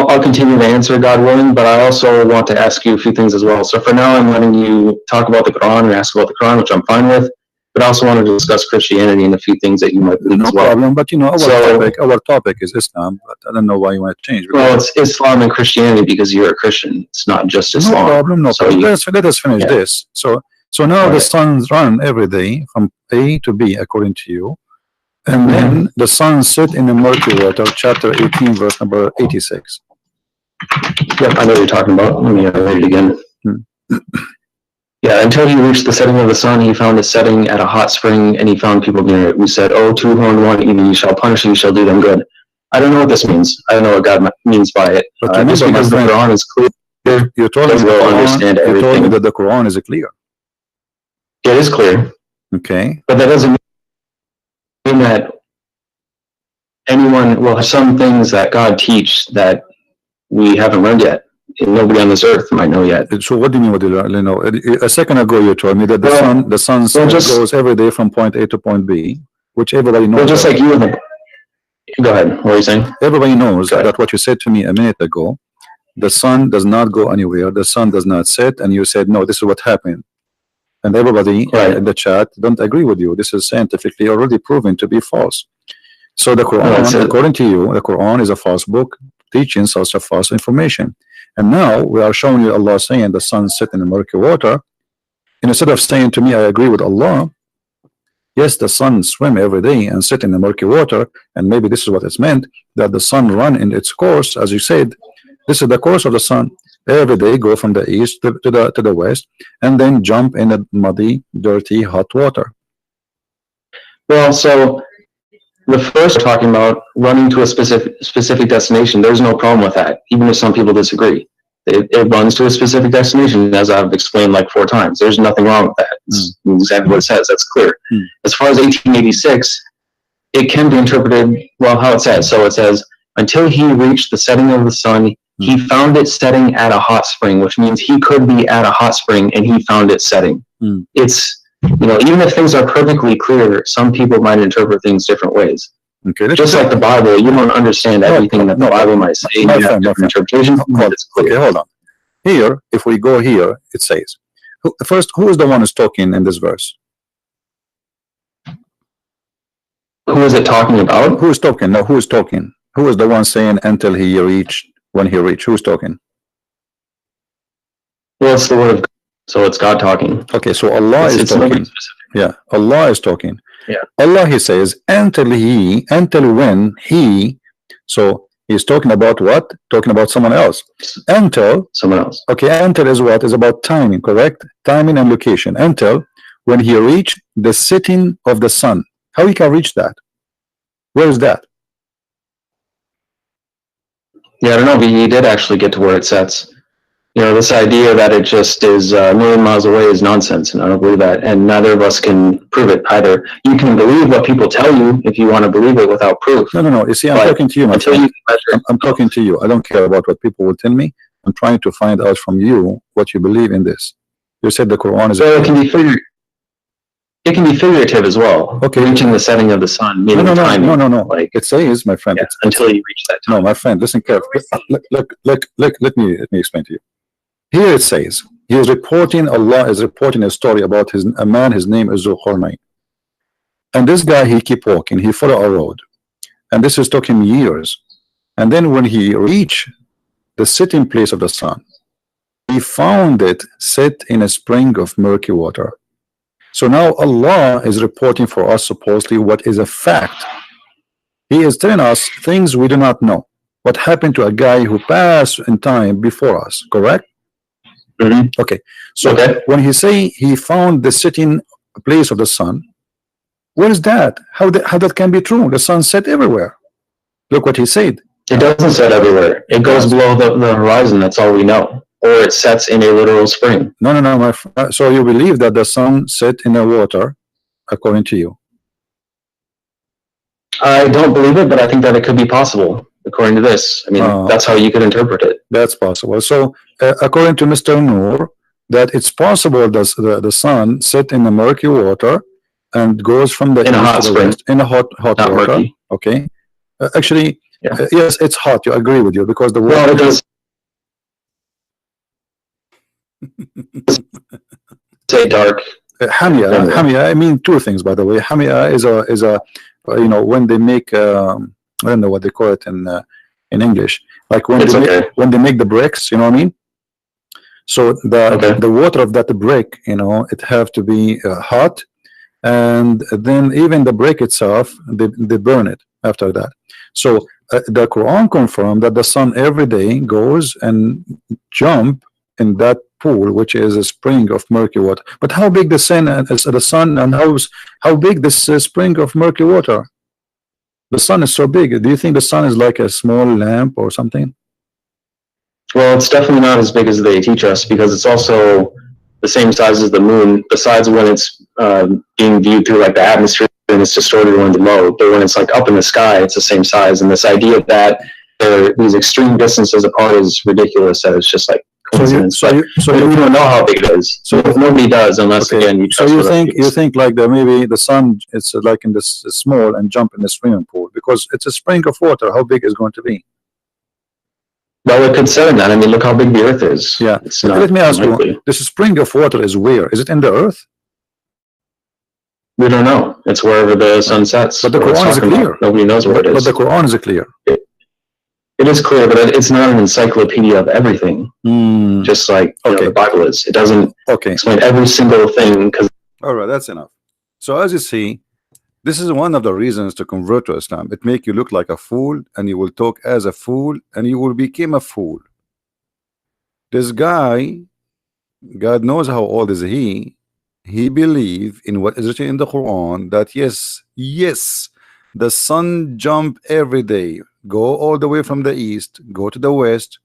I'll continue to answer, God willing, but I also want to ask you a few things as well. So for now, I'm letting you talk about the Quran and ask about the Quran, which I'm fine with. But I also want to discuss Christianity and a few things that you might believe as well. No problem, but you know, our topic is Islam, but I don't know why you want to change. Well, it's Islam and Christianity because you're a Christian. It's not just Islam. No problem, no problem. Let us finish this. So now the suns run every day from A to B, according to you. And then the sun set in the murky water, chapter 18, verse number 86. Yep, I know what you're talking about. Let me read it again. Yeah, until he reached the setting of the sun, he found it setting at a hot spring, and he found people near it. We said, "Oh, two-horned one, either you shall punish and you shall do them good." I don't know what this means. I don't know what God means by it. But just because the Quran is clear, you told me understand everything. You told me that the Quran is clear. It is clear. Okay. But that doesn't mean that anyone, well, some things that God teach that we haven't learned yet. And nobody on this earth might know yet. So what do you mean? What do you know? A second ago, you told me that the sun goes every day from point A to point B, which everybody knows. Well, just like you. Go ahead. What are you saying? Everybody knows that what you said to me a minute ago. The sun does not go anywhere. The sun does not set, and you said no. This is what happened, and everybody in the chat don't agree with you. This is scientifically already proven to be false. So the Quran, according to you, the Quran is a false book, teaching such a false information. And now we are showing you Allah saying the sun set in the murky water. And instead of saying to me, I agree with Allah, yes, the sun swim every day and sit in the murky water, and maybe this is what it's meant, that the sun run in its course, as you said. This is the course of the sun. Every day go from the east to the west, and then jump in the muddy, dirty, hot water. Well, so the first talking about running to a specific destination, there's no problem with that, even if some people disagree. It runs to a specific destination, as I've explained like 4 times. There's nothing wrong with that. It's exactly what it says. That's clear. As far as 1886, it can be interpreted, well, how it says. So it says, until he reached the setting of the sun, he found it setting at a hot spring, which means he could be at a hot spring and he found it setting. It's, you know, even if things are perfectly clear, some people might interpret things different ways. Okay, just like the Bible, you don't understand everything that the Bible might say. You have different interpretations, but it's clear. Okay, hold on. Here, if we go here, it says, first, who is the one who's talking in this verse? Who is it talking about? Who is talking? No, who is talking? Who is the one saying until he reached, when he reached? Who's talking? Well, it's the word of God. So it's God talking. Okay, so Allah is talking. Yeah, Allah is talking. Yeah. Allah, he says, until when he, so he's talking about what? Talking about someone else. Until someone else. Okay, until is what? Is about timing, correct? Timing and location. Until when he reached the setting of the sun. How he can reach that? Where is that? Yeah, I don't know, but he did actually get to where it sets. You know, this idea that it just is a million miles away is nonsense, and I don't believe that, and neither of us can prove it either. You can believe what people tell you if you want to believe it without proof. No. You see, I'm talking to you, my friend. I'm talking to you. I don't care about what people will tell me. I'm trying to find out from you what you believe in this. You said the Quran is. So it can be figurative as well. Okay. Reaching the setting of the sun, meaning timing. No. Like it says, my friend. Yeah, until you reach that time. No, my friend, listen carefully. Look. Let me explain to you. Here it says, Allah is reporting a story about a man, his name is Zulqarnain. And this guy, he keep walking, he follow a road. and this is took him years. And then when he reached the sitting place of the sun, he found it set in a spring of murky water. So now Allah is reporting for us supposedly what is a fact. He is telling us things we do not know. What happened to a guy who passed in time before us, correct? Okay. So when he say he found the sitting place of the sun, where is that? How that can be true? The sun set everywhere. Look what he said. It doesn't set everywhere. It goes below the horizon. That's all we know. Or it sets in a literal spring. No, my friend. So you believe that the sun set in the water, according to you? I don't believe it, but I think that it could be possible, according to this. I mean, that's how you could interpret it. That's possible. So, according to Mr. Noor, that it's possible that the sun set in the murky water and goes from the in a hot spring, in a hot water. Murky. Okay. Actually, yeah. Yes, it's hot. You agree with you because the water. Well, it does say dark. Hamia. I mean two things, by the way. Hamia is a you know, when they make I don't know what they call it in English, like when they make the bricks, you know what I mean? So the water of that brick, you know, it have to be hot, and then even the brick itself, they burn it after that. So the Quran confirmed that the sun every day goes and jump in that pool, which is a spring of murky water. But how big the sun and how big this spring of murky water? The sun is so big. Do you think the sun is like a small lamp or something? Well, it's definitely not as big as they teach us, because it's also the same size as the moon, besides when it's being viewed through like the atmosphere and it's distorted when below. But when it's like up in the sky, it's the same size. And this idea that these extreme distances apart is ridiculous. That it's just like coincidence. So we don't know how big it is. So nobody does, unless again you. So you think like maybe the sun it's like in this small and jump in the swimming pool because it's a spring of water. How big is it going to be? Well, it could set in that. I mean, look how big the Earth is. Yeah. It's not Let me ask unlikely. you: this spring of water is where? Is it in the Earth? We don't know. It's wherever the sun sets. But the Quran is clear. Nobody knows where it is. But the Quran is clear. It is clear, but it's not an encyclopedia of everything. Just like the Bible is. It doesn't explain every single thing. All right, that's enough. So as you see, this is one of the reasons to convert to Islam. It make you look like a fool, and you will talk as a fool, and you will become a fool. This guy, God knows how old is he. He believe in what is written in the Quran that yes, the sun jump every day, go all the way from the east, go to the west,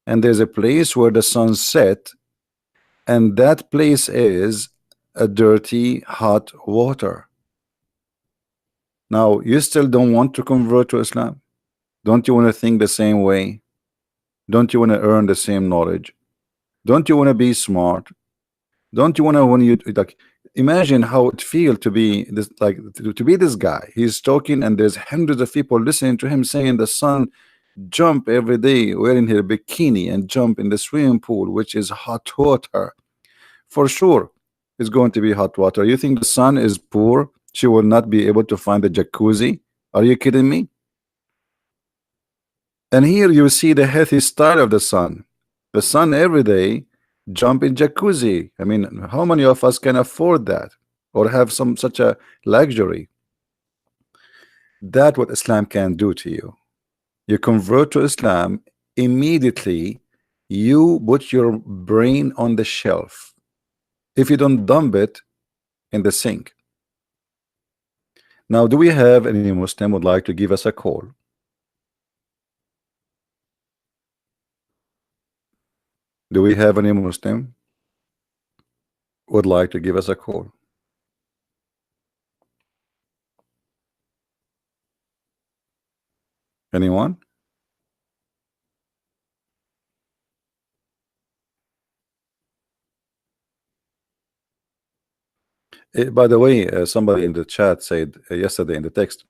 and there's a place where the sun set, and that place is a dirty hot water. Now you still don't want to convert to Islam? Don't you want to think the same way? Don't you want to earn the same knowledge? Don't you want to be smart? Don't you want to, when you like, imagine how it feels to be this, like to be this guy. He's talking and there's hundreds of people listening to him saying the sun jump every day wearing her bikini and jump in the swimming pool, which is hot water. For sure it's going to be hot water. You think the sun is poor? She will not be able to find the jacuzzi? Are you kidding me? And here you see the healthy style of the sun. The sun every day jump in jacuzzi. I mean, how many of us can afford that or have such a luxury? That's what Islam can do to you. You convert to Islam, immediately you put your brain on the shelf if you don't dump it in the sink. Now, do we have any Muslim would like to give us a call? Do we have any Muslim would like to give us a call? Anyone? By the way, somebody in the chat said yesterday in the text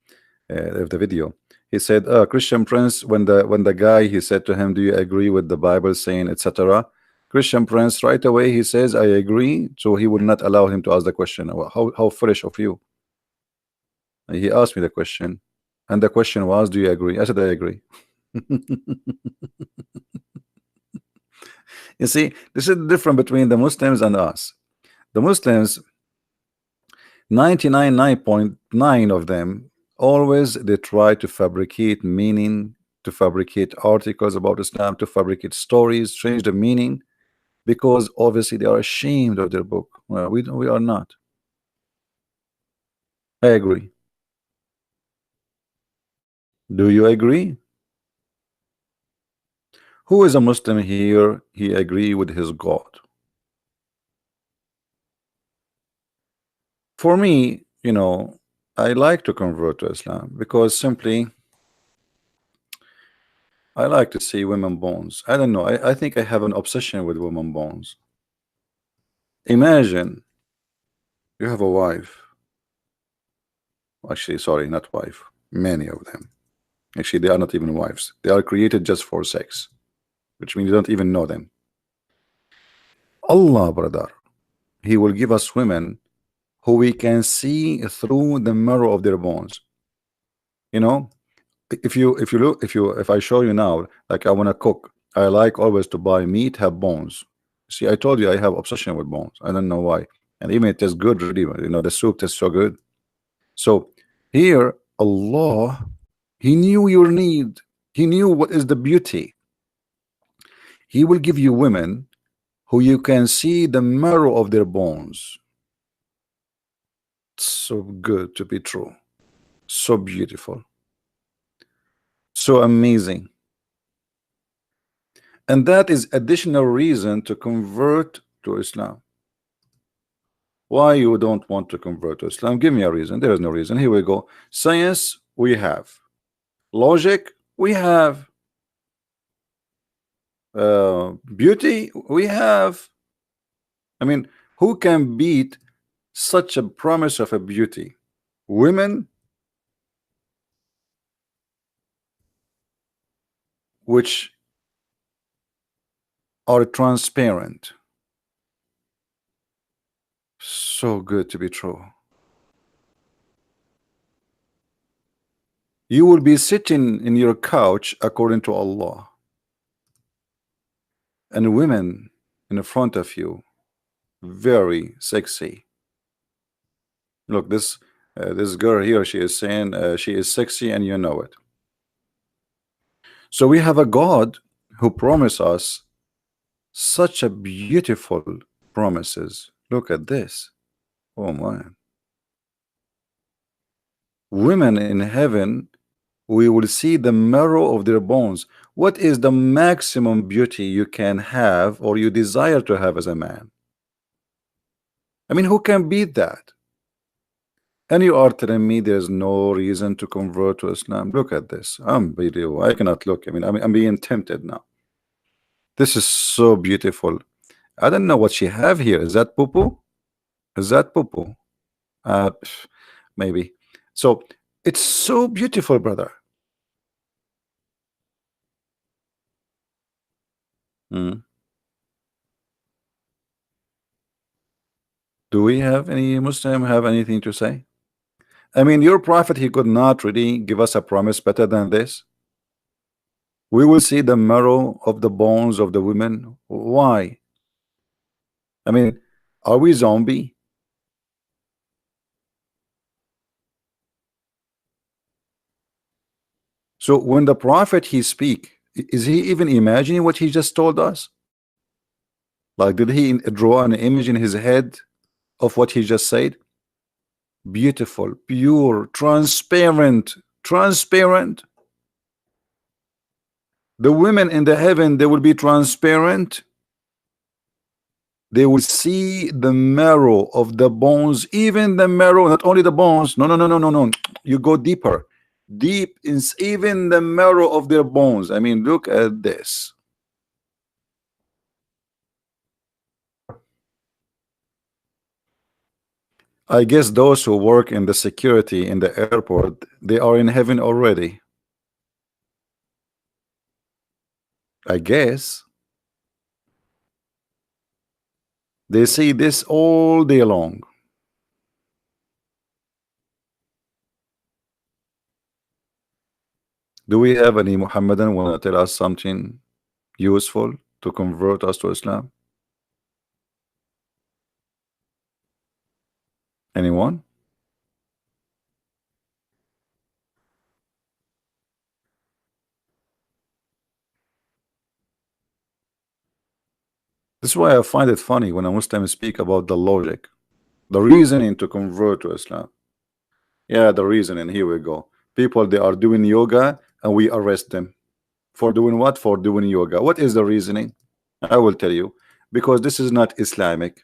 of the video, he said, Christian Prince, when the guy, he said to him, do you agree with the Bible saying, etc. Christian Prince right away he says, I agree. So he would not allow him to ask the question. How foolish of you. He asked me the question. And the question was, do you agree? I said, I agree. You see, this is the difference between the Muslims and us. The Muslims, 99.9 of them, always they try to fabricate meaning, to fabricate articles about Islam, to fabricate stories, change the meaning, because obviously they are ashamed of their book. Well, we are not. I agree. Do you agree? Who is a Muslim here? He agree with his God. For me, you know, I like to convert to Islam because simply I like to see women bones. I don't know. I think I have an obsession with women bones. Imagine you have a wife. Actually, sorry, not wife. Many of them. Actually, they are not even wives. They are created just for sex, which means you don't even know them. Allah, brother, He will give us women who we can see through the marrow of their bones. You know, if I show you now, like I want to cook, I like always to buy meat have bones. See, I told you I have obsession with bones. I don't know why, and even it tastes good really. You know, the soup tastes so good. So here, Allah, He knew your need. He knew what is the beauty. He will give you women who you can see the marrow of their bones. So good to be true. So beautiful. So amazing. And that is additional reason to convert to Islam. Why you don't want to convert to Islam? Give me a reason. There is no reason. Here we go. Science, we have. Logic, we have. Beauty, we have. I mean, who can beat such a promise of a beauty? Women which are transparent. So good to be true. You will be sitting in your couch according to Allah, and women in front of you, very sexy. Look, this girl here, she is saying she is sexy, and you know it. So we have a God who promised us such a beautiful promises. Look at this. Oh man. Women in heaven, we will see the marrow of their bones. What is the maximum beauty you can have or you desire to have as a man? I mean, who can beat that? And you are telling me there's no reason to convert to Islam. Look at this. Unbelievable. I cannot look. I mean, I'm being tempted now. This is so beautiful. I don't know what she have here. Is that poo-poo? Is that poo-poo? Maybe. So it's so beautiful, brother. Hmm. Do we have any Muslim have anything to say? I mean, your prophet, he could not really give us a promise better than this. We will see the marrow of the bones of the women. Why? I mean, are we zombie? So when the prophet he speak, is he even imagining what he just told us? Like, did he draw an image in his head of what he just said? Beautiful, pure, transparent. The women in the heaven, they will be transparent. They will see the marrow of the bones, even the marrow, not only the bones. No. You go deeper. Deep in even the marrow of their bones. I mean, look at this. I guess those who work in the security in the airport, they are in heaven already. I guess. They see this all day long. Do we have any Muhammadan want to tell us something useful to convert us to Islam? Anyone? This is why I find it funny when a Muslim speak about the logic, the reasoning to convert to Islam. Yeah, the reasoning. Here we go. People, they are doing yoga and we arrest them for doing what? For doing yoga. What is the reasoning? I will tell you. Because this is not Islamic.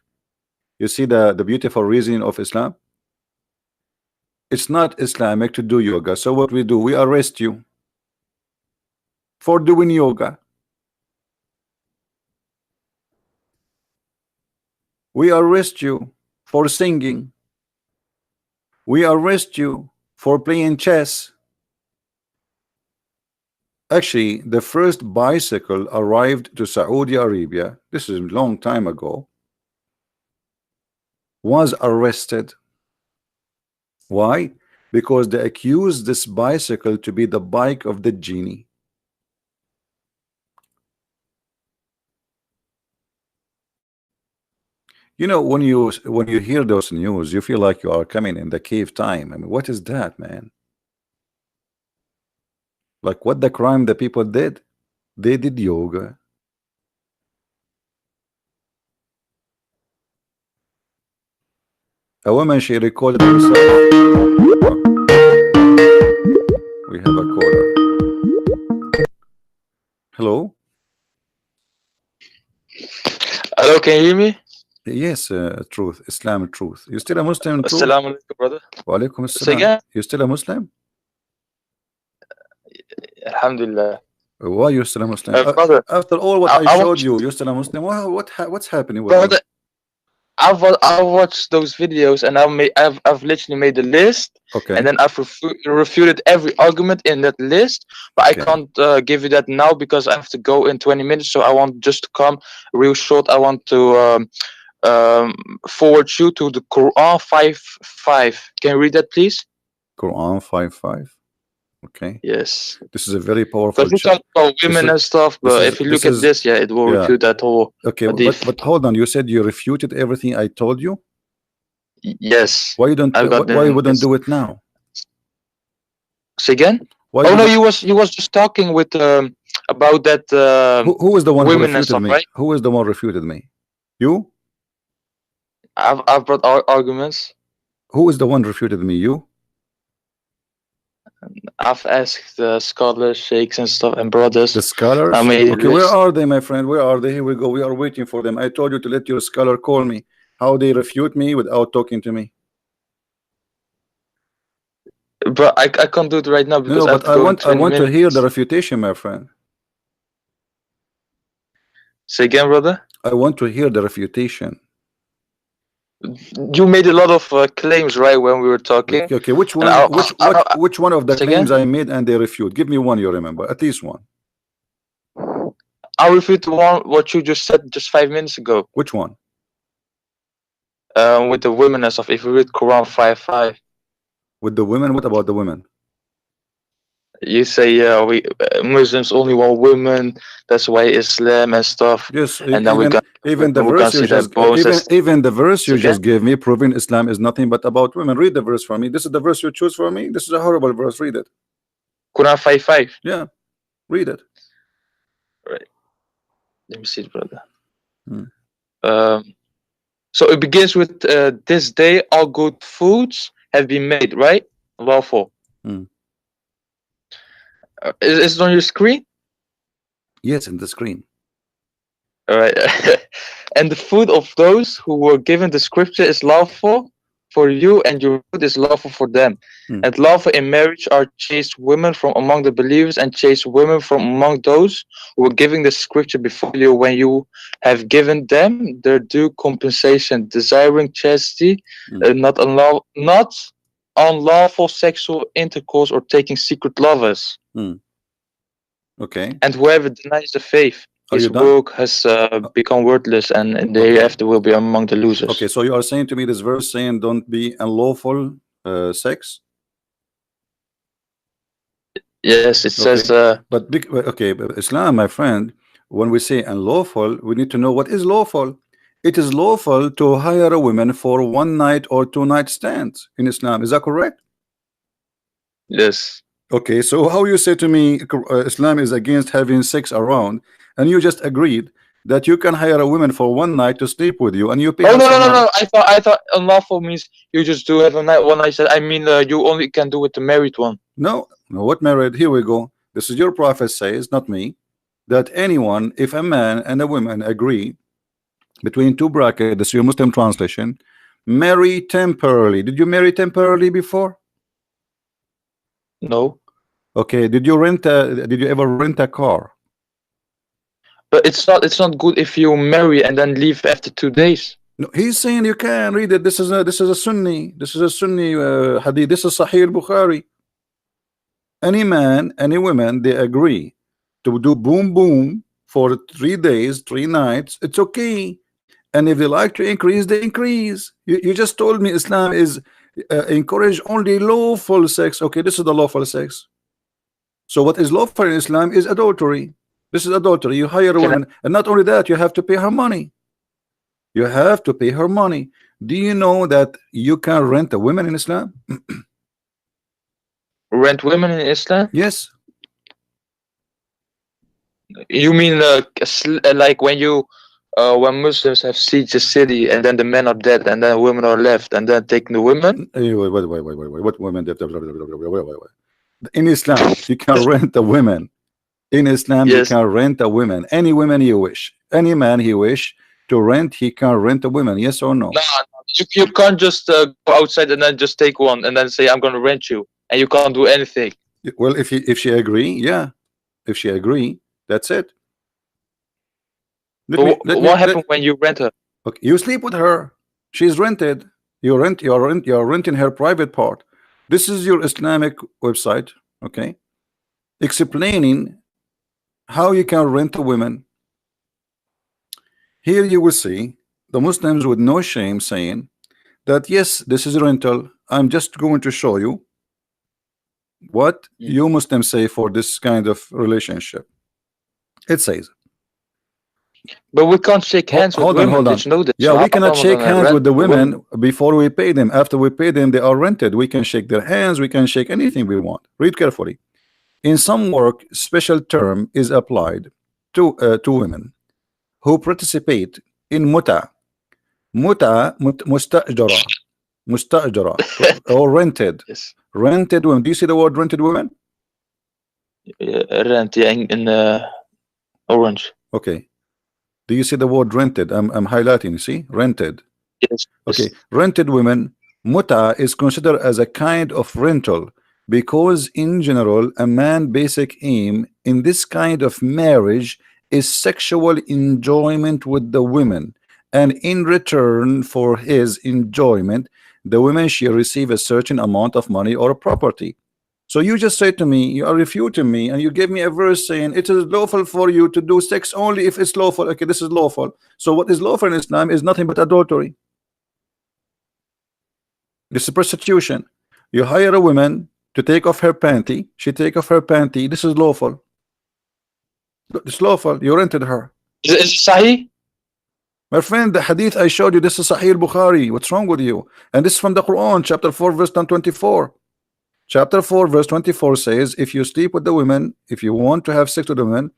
You see the beautiful reasoning of Islam? It's not Islamic to do yoga. So what we do? We arrest you for doing yoga. We arrest you for singing. We arrest you for playing chess. Actually, the first bicycle arrived to Saudi Arabia, this is a long time ago, was arrested. Why? Because they accused this bicycle to be the bike of the genie. You know, when you hear those news, you feel like you are coming in the cave time. I mean, what is that, man? Like, what the crime the people did? They did yoga. A woman, she recorded herself. We have a caller. Hello? Hello, can you hear me? Yes, truth, Islam, truth. You still a Muslim? Truth? Assalamu alaikum, brother. Wa alaikum Say assalam. again? You still a Muslim? Alhamdulillah. Why you still a Muslim? Brother, After all what I I showed want- you, you're still a Muslim. What's happening with brother, you? I watched those videos and I've literally made a list Okay. and then I've refuted every argument in that list, but Okay. I can't give you that now because I have to go in 20 minutes. So I want just to come real short. I want to forward you to the Quran 5:5. Can you read that, please? Quran 5:5. Okay. Yes. This is a very powerful Because we chapter. talk about women is- and stuff, this but is- if you this look at is- this, yeah, it will yeah. refute that whole. Okay, Hadith. but hold on. You said you refuted everything I told you. Yes. Why you don't? I've got Why you them. wouldn't do it now? Say again? Why? Oh no, wouldn't- he was just talking with about that who is the one who women and refuted stuff, me? right? Who is the one refuted me? You? I've brought arguments. Who is the one refuted me? You? I've asked scholars, sheikhs and stuff and brothers. The scholars? I made a Okay, where list. are they, my friend? Where are they? Here we go. We are waiting for them. I told you to let your scholar call me. How they refute me without talking to me? But I can't do it right now because No, I have but to I go in want 20 to hear the minutes. refutation, my friend. Say again, brother. I want to hear the refutation. You made a lot of claims right when we were talking. Okay, which one? I'll- Which one of the Say claims again? I made and they refute? Give me one you remember, at least one. I'll refute what you just said just 5 minutes ago. Which one? With the women and stuff. If you read Quran 5:5. With the women? What about the women? You say we Muslims only want women. That's why Islam and stuff. Yes, And then even the we verse can you see that just Moses- even the verse you Okay. just gave me proving Islam is nothing but about women. Read the verse for me. This is the verse you choose for me. This is a horrible verse. Read it. Quran 5:5. Yeah, read it. Let me see it, brother. Hmm. So it begins with this day all good foods have been made, right? Lawful. Hmm. Is it on your screen? Yes, in the screen. All right. And the food of those who were given the scripture is lawful for you, and your food is lawful for them. Hmm. And lawful in marriage are chaste women from among the believers, and chaste women from among those who were giving the scripture before you, when you have given them their due compensation, desiring chastity, Hmm. not unlawful sexual intercourse or taking secret lovers. Okay. And whoever denies the faith, Are his you done? work has become worthless, and in the Okay. hereafter will be among the losers. Okay, so you are saying to me this verse saying don't be unlawful sex? Yes, it says Okay, but Islam, my friend, when we say unlawful, we need to know what is lawful. It is lawful to hire a woman for 1 night or 2 night stands in Islam. Is that correct? yes. Okay, so how you say to me Islam is against having sex around, and you just agreed that you can hire a woman for 1 night to sleep with you, and you pay Oh her no, no, some no, money. no! I thought unlawful means you just do have a night one night stand. I mean, you only can do with the married one. No, no, what married? Here we go. This is your prophet says, not me, that anyone, if a man and a woman agree between two brackets, this is your Muslim translation, marry temporarily. Did you marry temporarily before? No, Okay, did you ever rent a car? but it's not good if you marry and then leave after 2 days. No, he's saying you can read it. This is a Sunni. This is a Sunni hadith. This is Sahih al-Bukhari. Any man, any woman, they agree to do boom boom for 3 days, 3 nights. It's okay. And if they like to increase, they increase. You just told me Islam is encourage only lawful sex. Okay, this is the lawful sex. So what is lawful in Islam is adultery. This is adultery. You hire a woman, and not only that, you have to pay her money. You have to pay her money. Do you know that you can rent a woman in Islam? Rent women in Islam? Yes. You mean like when you when Muslims have sieged a city and then the men are dead and then women are left and then taking the women? Wait. What women? In Islam, you can rent a woman. In Islam, Yes. you can rent a woman. Any woman you wish. Any man he wish to rent, he can rent a woman. Yes or no? No, you can't just go outside and then just take one and then say I'm gonna rent you and you can't do anything. Well, if she agree, yeah. If she agree, that's it. What happened when you rent her? Okay, you sleep with her. She's rented. You're renting her private part. This is your Islamic website, okay? Explaining how you can rent a woman. Here you will see the Muslims with no shame saying that yes, this is rental. I'm just going to show you what you Muslims say for this kind of relationship. It says, but we can't shake hands with women. Hold on. Did you know that? Yeah, So we cannot how shake am I gonna hands rent with the women? women before we pay them. After we pay them, they are rented. We can shake their hands. We can shake anything we want. Read carefully. In some work, special term is applied to women who participate in muta mustajara or rented. Yes. Rented women. Do you see the word rented women? Rent, yeah, in orange. Okay. Do you see the word rented? I'm highlighting. You see, rented. Yes. Okay, rented women. Muta is considered as a kind of rental because in general a man's basic aim in this kind of marriage is sexual enjoyment with the women, and in return for his enjoyment the women shall receive a certain amount of money or property. So you just say to me, you are refuting me, and you give me a verse saying it is lawful for you to do sex only if it's lawful. Okay, this is lawful. So what is lawful in Islam is nothing but adultery. This is prostitution. You hire a woman to take off her panty. She take off her panty. This is lawful. It's lawful. You rented her. Is it Sahih? My friend, the hadith I showed you, this is Sahih al-Bukhari. What's wrong with you? And this is from the Quran, chapter 4, verse 24. Chapter 4, verse 24 says, if you sleep with the women, if you want to have sex with the women,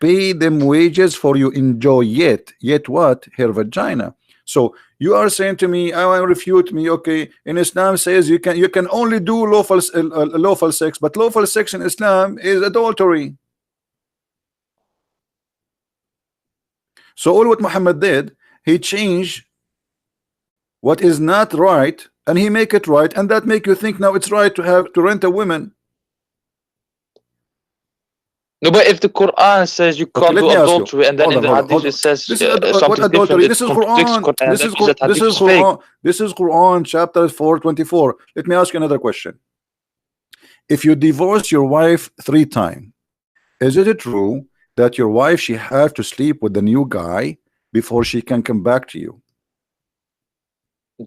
pay them wages for you enjoy yet what? Her vagina. So you are saying to me, I will refute me. Okay, in Islam says you can only do lawful sex, but lawful sex in Islam is adultery. So all what Muhammad did, he changed what is not right and he make it right, and that make you think now it's right to rent a woman. No, but if the Quran says you can't do adultery, and then in the hadith it says what adultery? This is Quran. This is Quran, chapter 4:24. Let me ask you another question. If you divorce your wife 3 times, is it true that your wife she have to sleep with the new guy before she can come back to you?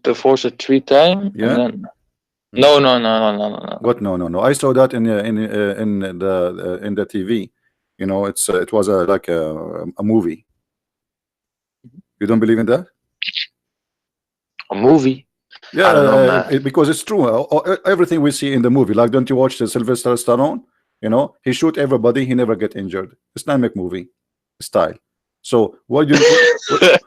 Divorce it 3 times? Yeah. And then No, no, no, no, no, no, no. What? No. I saw that in the TV. You know, it was like a movie. You don't believe in that? A movie? Yeah, I don't know, man. because it's true. Everything we see in the movie, like, don't you watch the Sylvester Stallone? You know, he shoot everybody, he never get injured. Islamic movie style. So what do you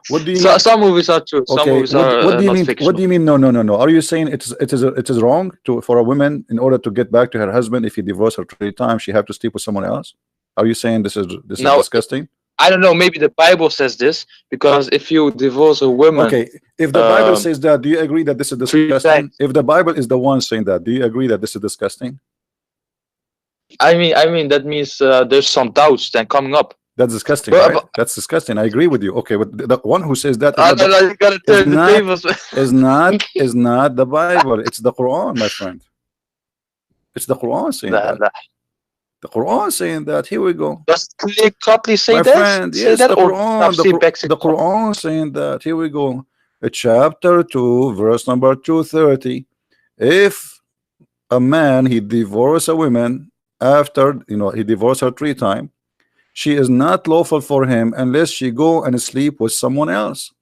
what do you mean? Some movies are true. Some Okay, movies are what do you not mean? fictional. What do you mean? No. Are you saying it is wrong for a woman, in order to get back to her husband, if he divorced her 3 times, she have to sleep with someone else? Are you saying this is No. disgusting? I don't know. Maybe the Bible says this, because if you divorce a woman, Okay, if the Bible says that, do you agree that this is 3 disgusting? times. If the Bible is the one saying that, do you agree that this is disgusting? I mean that means there's some doubts then coming up. That's disgusting, But- right? That's disgusting. I agree with you. Okay, but the one who says that You gotta turn the not- tables. is not the Bible. It's the Quran, my friend. It's the Quran saying that. The Quran saying that. Here we go. Does it clearly say My that? friend, Say yes, that, the or Quran, the Quran saying that. Here we go. Chapter 2, verse number 230. If a man, he divorced a woman after, he divorced her 3 times, she is not lawful for him unless she go and sleep with someone else.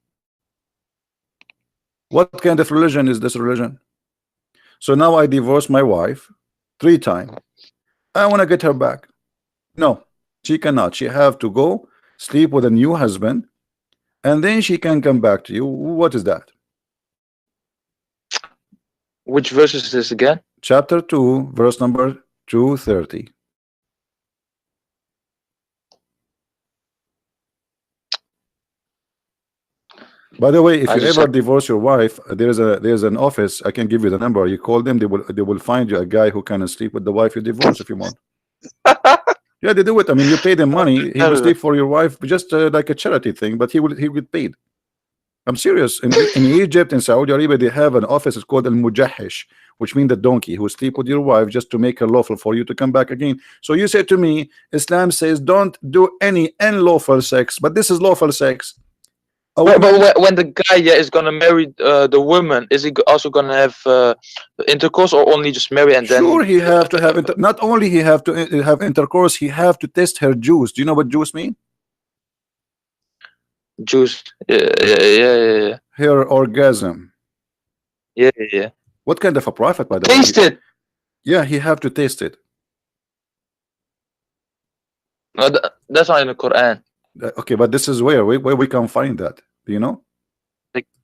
What kind of religion is this religion? So now I divorced my wife 3 times. I want to get her back. No, she cannot. She have to go sleep with a new husband, and then she can come back to you. What is that? Which verse is this again? Chapter 2, verse number 230. By the way, if I you just ever said- divorce your wife, there's an office. I can give you the number. You call them, they will find you a guy who can sleep with the wife you divorce if you want. Yeah, they do it. I mean, you pay them money. He will sleep for your wife, just like a charity thing, but he will get paid. I'm serious. In Egypt, in Saudi Arabia, they have an office. It's called al-mujahish, which means the donkey who sleep with your wife just to make her lawful for you to come back again. So you say to me, Islam says don't do any unlawful sex, but this is lawful sex. But when the guy is gonna marry the woman, is he also gonna have intercourse, or only just marry and then? Sure, he have to have not only he have to have intercourse, he have to test her juice. Do you know what juice mean? Juice. Yeah. Her orgasm. Yeah. What kind of a prophet, by the way? Taste it. Yeah, he have to taste it. No, that's not in the Quran. Okay, but this is where we can find that. Do you know?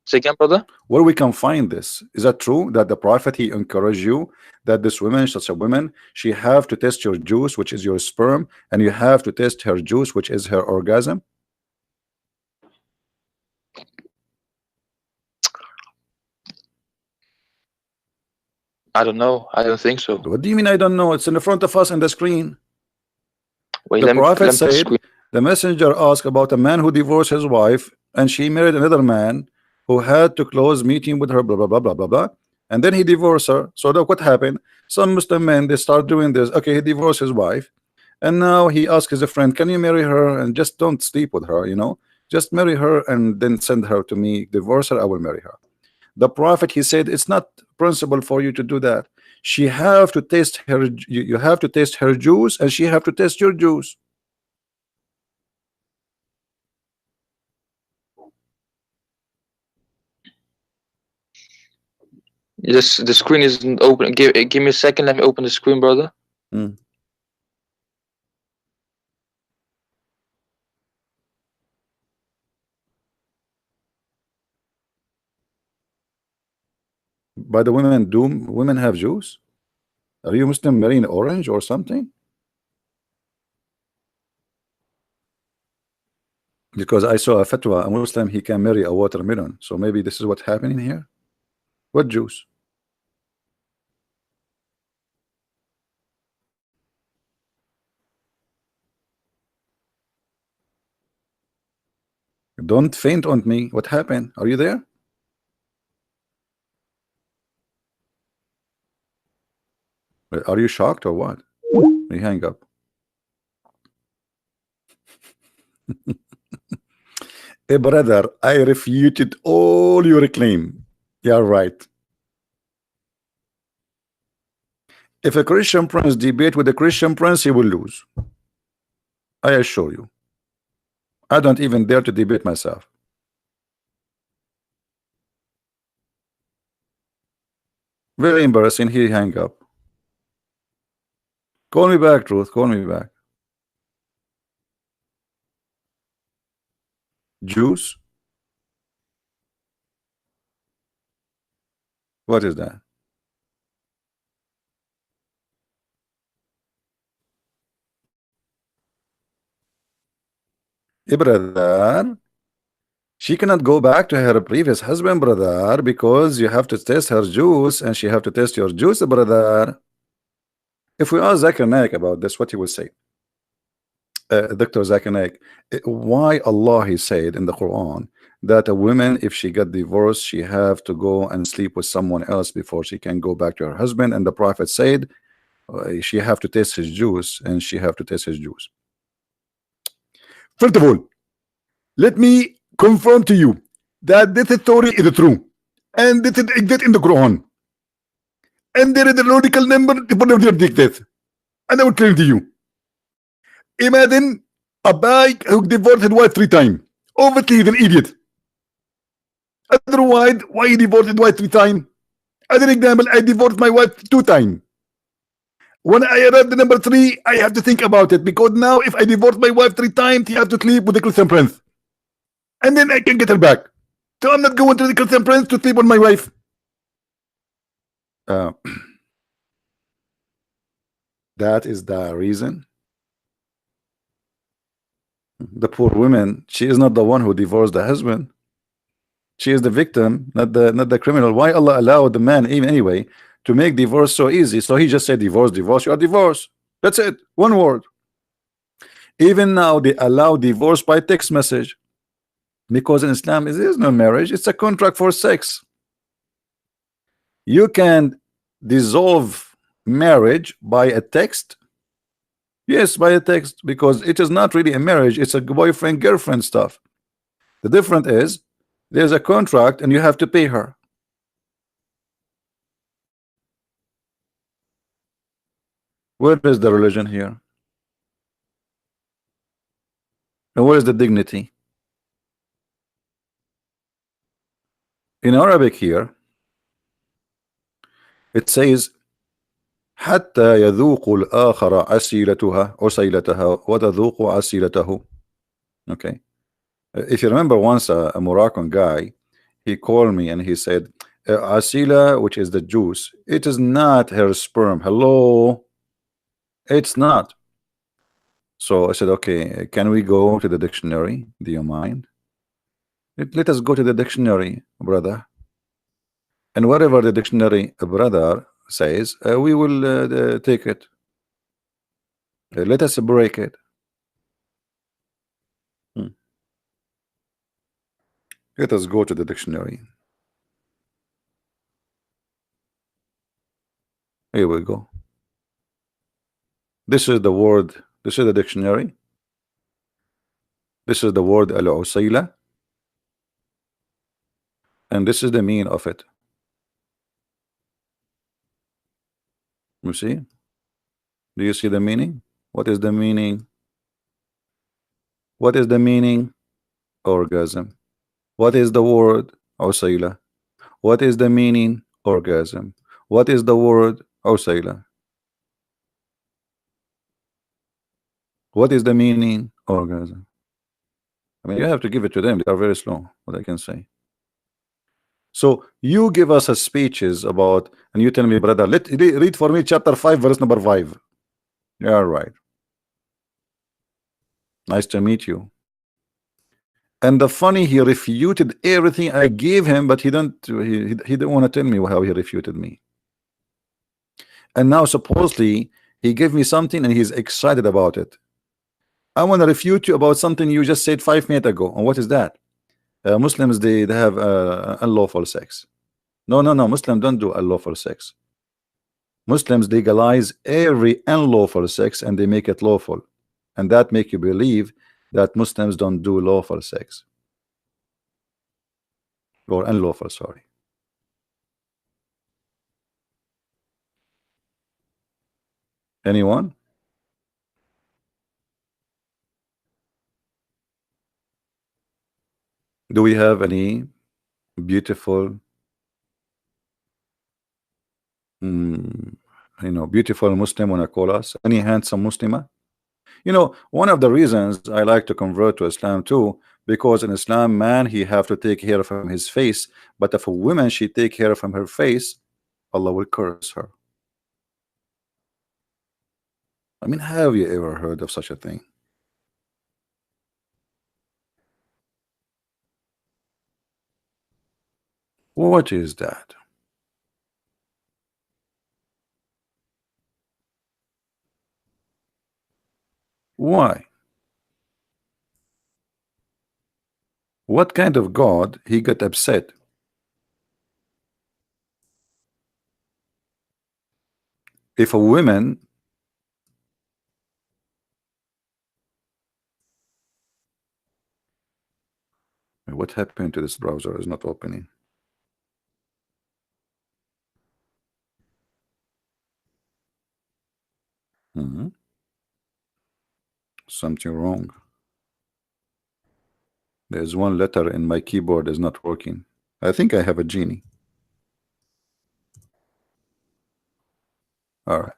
Say again, brother. Where we can find this? Is that true that the prophet, he encouraged you that this woman, such a woman, she have to test your juice, which is your sperm, and you have to test her juice, which is her orgasm? I don't know. I don't think so. What do you mean I don't know? It's in the front of us on the screen. Wait, The let me prophet put the said, screen. the messenger asked about a man who divorced his wife and she married another man who had to close meeting with her, blah, blah, blah, blah, blah, blah. And then he divorced her. So look what happened. Some Muslim men, they start doing this. Okay, he divorced his wife. And now he asks his friend, can you marry her? And just don't sleep with her, Just marry her and then send her to me. Divorce her, I will marry her. The prophet, he said, it's not principle for you to do that. She have to taste her, you have to taste her juice, and she have to taste your juice. The screen isn't open. Give me a second. Let me open the screen, brother. By the women, do women have juice? Are you Muslim marrying orange or something? Because I saw a fatwa, a Muslim, he can marry a watermelon. So maybe this is what's happening here. What juice? Don't faint on me. What happened? Are you there? Are you shocked or what? You hang up. Hey brother, I refuted all your claim. Yeah, right. If a Christian prince debate with a Christian prince, he will lose. I assure you. I don't even dare to debate myself. Very embarrassing. He hang up. Call me back, Truth. Call me back. Juice? What is that? Hey, brother. She cannot go back to her previous husband, brother, because you have to test her juice and she have to test your juice, brother. If we ask Zakir Naik about this, what he will say? Dr. Zakir Naik, why Allah he said in the Quran that a woman, if she got divorced, she have to go and sleep with someone else before she can go back to her husband, and the Prophet said she have to taste his juice and she have to taste his juice. First of all, let me confirm to you that this story is true, and this is exists in the Quran, and there is a logical number for your dictates, and I will claim to you. Imagine a guy who divorced his wife 3 times. Obviously, he's an idiot. Otherwise, why he divorced his wife 3 times? As an example, I divorced my wife 2 times. When I arrived at number 3, I have to think about it, because now if I divorce my wife 3 times, he have to sleep with the Christian prince, and then I can get her back. So I'm not going to the Christian prince to sleep on my wife. That is the reason. The poor woman, she is not the one who divorced the husband. She is the victim, not the criminal. Why Allah allowed the man even anyway to make divorce so easy? So he just said divorce, divorce, you are divorced. That's it. One word. Even now they allow divorce by text message, because in Islam there is no marriage, it's a contract for sex. You can dissolve marriage by a text. Yes, by a text, because it is not really a marriage, it's a boyfriend girlfriend stuff. The difference is there's a contract and you have to pay her. Where is the religion here? And where is the dignity? In Arabic here it says حتى يذوق الآخر عسيلتها وتذوق عسيلته. Okay. If you remember, once a Moroccan guy, he called me and he said, Asila, which is the juice, it is not her sperm. Hello, it's not. So I said, okay, can we go to the dictionary? Do you mind? Let us go to the dictionary, brother. And whatever the dictionary, brother, says, we will take it. Let us break it. Let us go to the dictionary. Here we go. This is the word. This is the dictionary. This is the word al-usayla, and this is the meaning of it. You see? Do you see the meaning? What is the meaning? What is the meaning? Orgasm. What is the word? Usayla. What is the meaning? Orgasm. What is the word? Usayla. What is the meaning? Orgasm. I mean, you have to give it to them. They are very slow. What I can say. So you give us a speeches about, and you tell me, brother, read for me chapter 5, verse number 5. Yeah, right. Nice to meet you. And the funny, he refuted everything I gave him, but he didn't want to tell me how he refuted me. And now supposedly he gave me something and he's excited about it. I want to refute you about something you just said 5 minutes ago. And what is that? Muslims, they have unlawful sex. No, Muslims don't do unlawful sex. Muslims legalize every unlawful sex and they make it lawful, and that make you believe that Muslims don't do lawful sex or unlawful, sorry. Anyone? Do we have any beautiful, beautiful Muslim wanna call us? Any handsome Muslima? One of the reasons I like to convert to Islam too, because in Islam, man, he have to take care from his face, but if a woman she take care from her face, Allah will curse her. I mean, have you ever heard of such a thing? What is that? Why? What kind of God he got upset? If a woman what happened to this browser is not opening? Something wrong. There's one letter in my keyboard is not working. I think I have a genie. All right.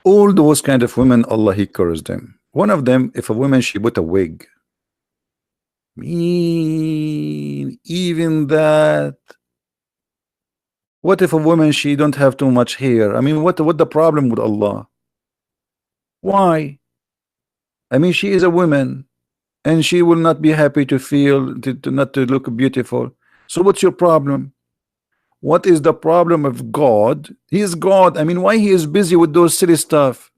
All those kind of women, Allah he cursed them. One of them, if a woman she put a wig, even that. What if a woman she don't have too much hair? I mean, what the problem with Allah? Why? I mean, she is a woman, and she will not be happy to feel to not to look beautiful. So what's your problem? What is the problem of God? He is God. I mean, why he is busy with those silly stuff?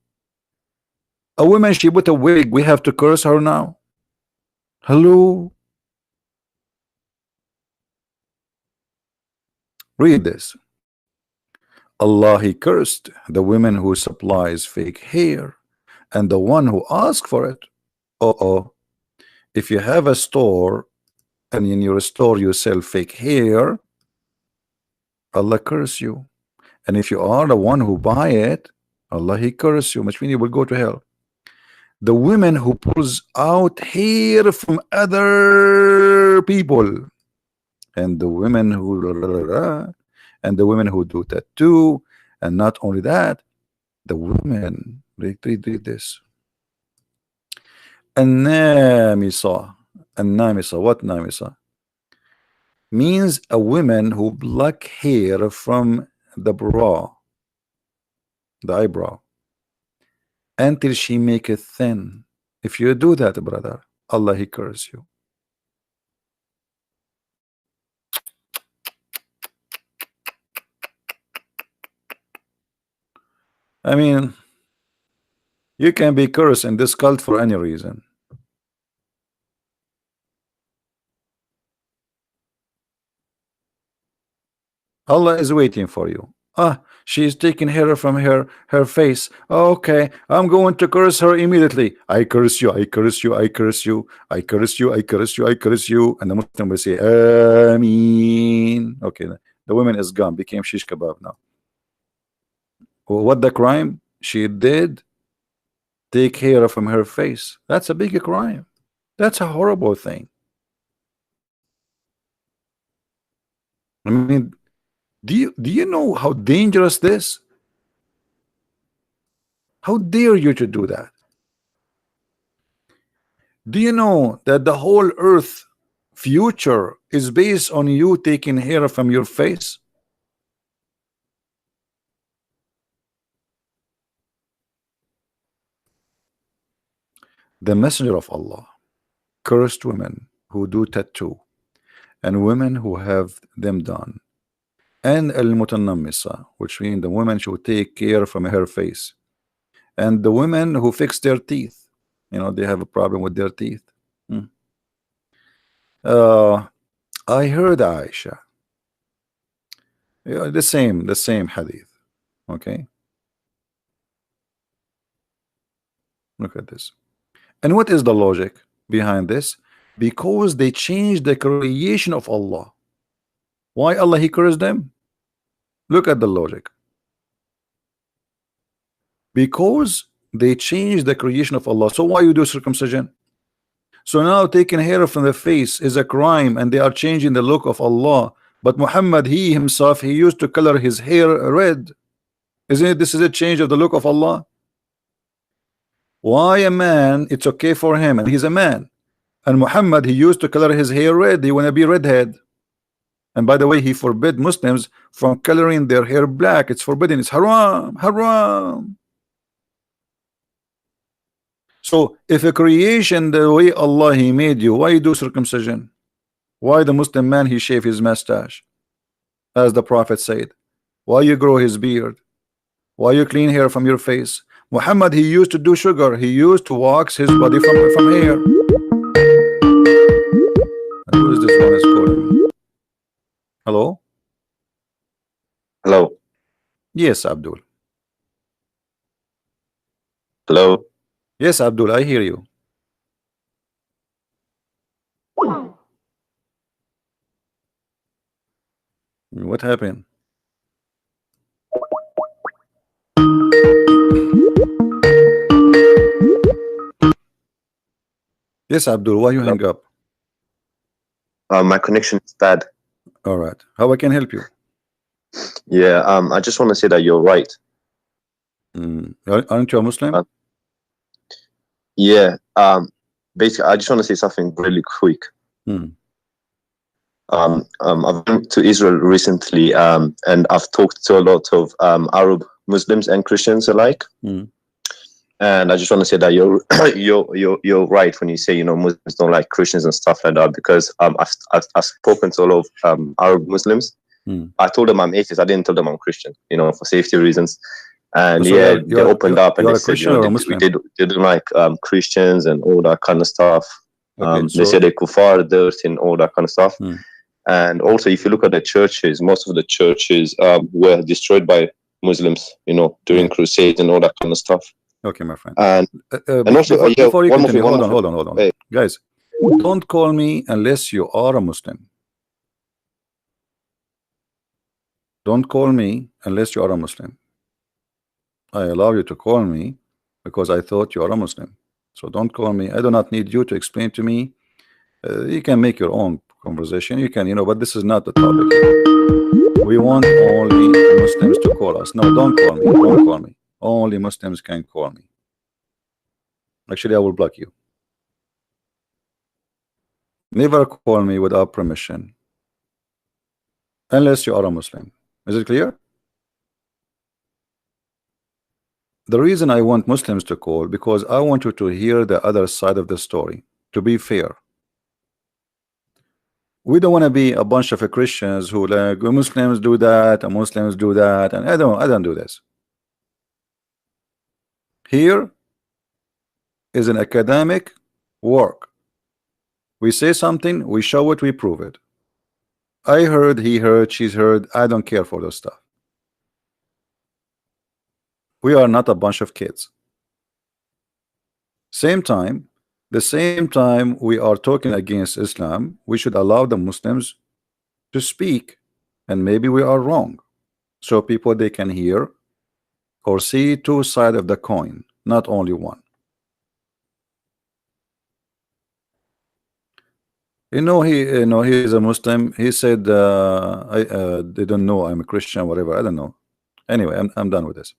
A woman she put a wig, we have to curse her now? Hello? Read this. Allah he cursed the women who supplies fake hair and the one who asks for it. If you have a store and in your store you sell fake hair, Allah curse you. And if you are the one who buy it, Allah he curse you, which means you will go to hell. The women who pulls out hair from other people, and the women who do tattoo, and not only that, the women read this. An-namisa. What namisa? Means a woman who pluck hair from the brow, the eyebrow, until she make it thin. If you do that, brother, Allah he curse you. I mean, you can be cursed in this cult for any reason. Allah is waiting for you. She's taking hair from her face. Okay, I'm going to curse her immediately. I curse you, I curse you, I curse you, I curse you, I curse you, I curse you. And the Muslim will say, Ameen. Okay, the woman is gone, became shish kebab now. What the crime she did? Take hair from her face. That's a big crime. That's a horrible thing. I mean, do you know how dangerous this? How dare you to do that? Do you know that the whole earth future is based on you taking hair from your face? The Messenger of Allah cursed women who do tattoo and women who have them done, and al-mutanammisa, which means the women should take care from her face, and the women who fix their teeth. They have a problem with their teeth. I heard Aisha, the same hadith. Okay, look at this. And what is the logic behind this? Because they changed the creation of Allah. Why Allah he cursed them? Look at the logic. Because they changed the creation of Allah. So why you do circumcision? So now taking hair from the face is a crime, and they are changing the look of Allah. But Muhammad, he himself, he used to color his hair red. Isn't it? This is a change of the look of Allah. Why a man, it's okay for him, and he's a man. And Muhammad, he used to color his hair red. He want to be redhead. And by the way, he forbid Muslims from coloring their hair black. It's forbidden. It's haram, haram. So if a creation the way Allah he made you, why you do circumcision? Why the Muslim man he shave his mustache, as the Prophet said? Why you grow his beard? Why you clean hair from your face? Muhammad, he used to do sugar. He used to wax his body from hair. And who is this one is calling me? Hello? Hello. Yes, Abdul. Hello. Yes, Abdul, I hear you. What happened? Yes, Abdul, why you hang up? My connection is bad. All right. How I can help you? Yeah. I just want to say that you're right. Aren't you a Muslim? Yeah. Basically, I just want to say something really quick. I've been to Israel recently, and I've talked to a lot of Arab Muslims and Christians alike. And I just want to say that you're right when you say, you know, Muslims don't like Christians and stuff like that, because I've spoken to a lot of Arab Muslims. I told them I'm atheist. I didn't tell them I'm Christian, you know, for safety reasons. And So yeah, they opened up and they said, Christian you know, or a Muslim? they don't like Christians and all that kind of stuff. Okay, They say they're kuffar, dirt, and all that kind of stuff. And also, if you look at the churches, most of the churches were destroyed by Muslims, you know, during crusades and all that kind of stuff. Okay, my friend. And also, before you one more continue, thing, hold on. Hey. Guys, don't call me unless you are a Muslim. Don't call me unless you are a Muslim. I allow you to call me because I thought you are a Muslim. So don't call me. I do not need you to explain to me. You can make your own conversation. You can, you know, but this is not the topic here. We want only Muslims to call us. No, don't call me. Don't call me. Only Muslims can call me. Actually, I will block you. Never call me without permission unless you are a Muslim. Is it clear? The reason I want Muslims to call, because I want you to hear the other side of the story, to be fair. We don't want to be a bunch of Christians who like Muslims do that and Muslims do that, and I don't do this. Here is an academic work. We say something, we show it, we prove it. I heard, he heard, she's heard. I don't care for those stuff. We are not a bunch of kids. The same time we are talking against Islam, we should allow the Muslims to speak, and maybe we are wrong, so people they can hear or see two sides of the coin, not only one. You know, he is a Muslim. He said they don't know I'm a Christian, whatever. I don't know. Anyway, I'm done with this.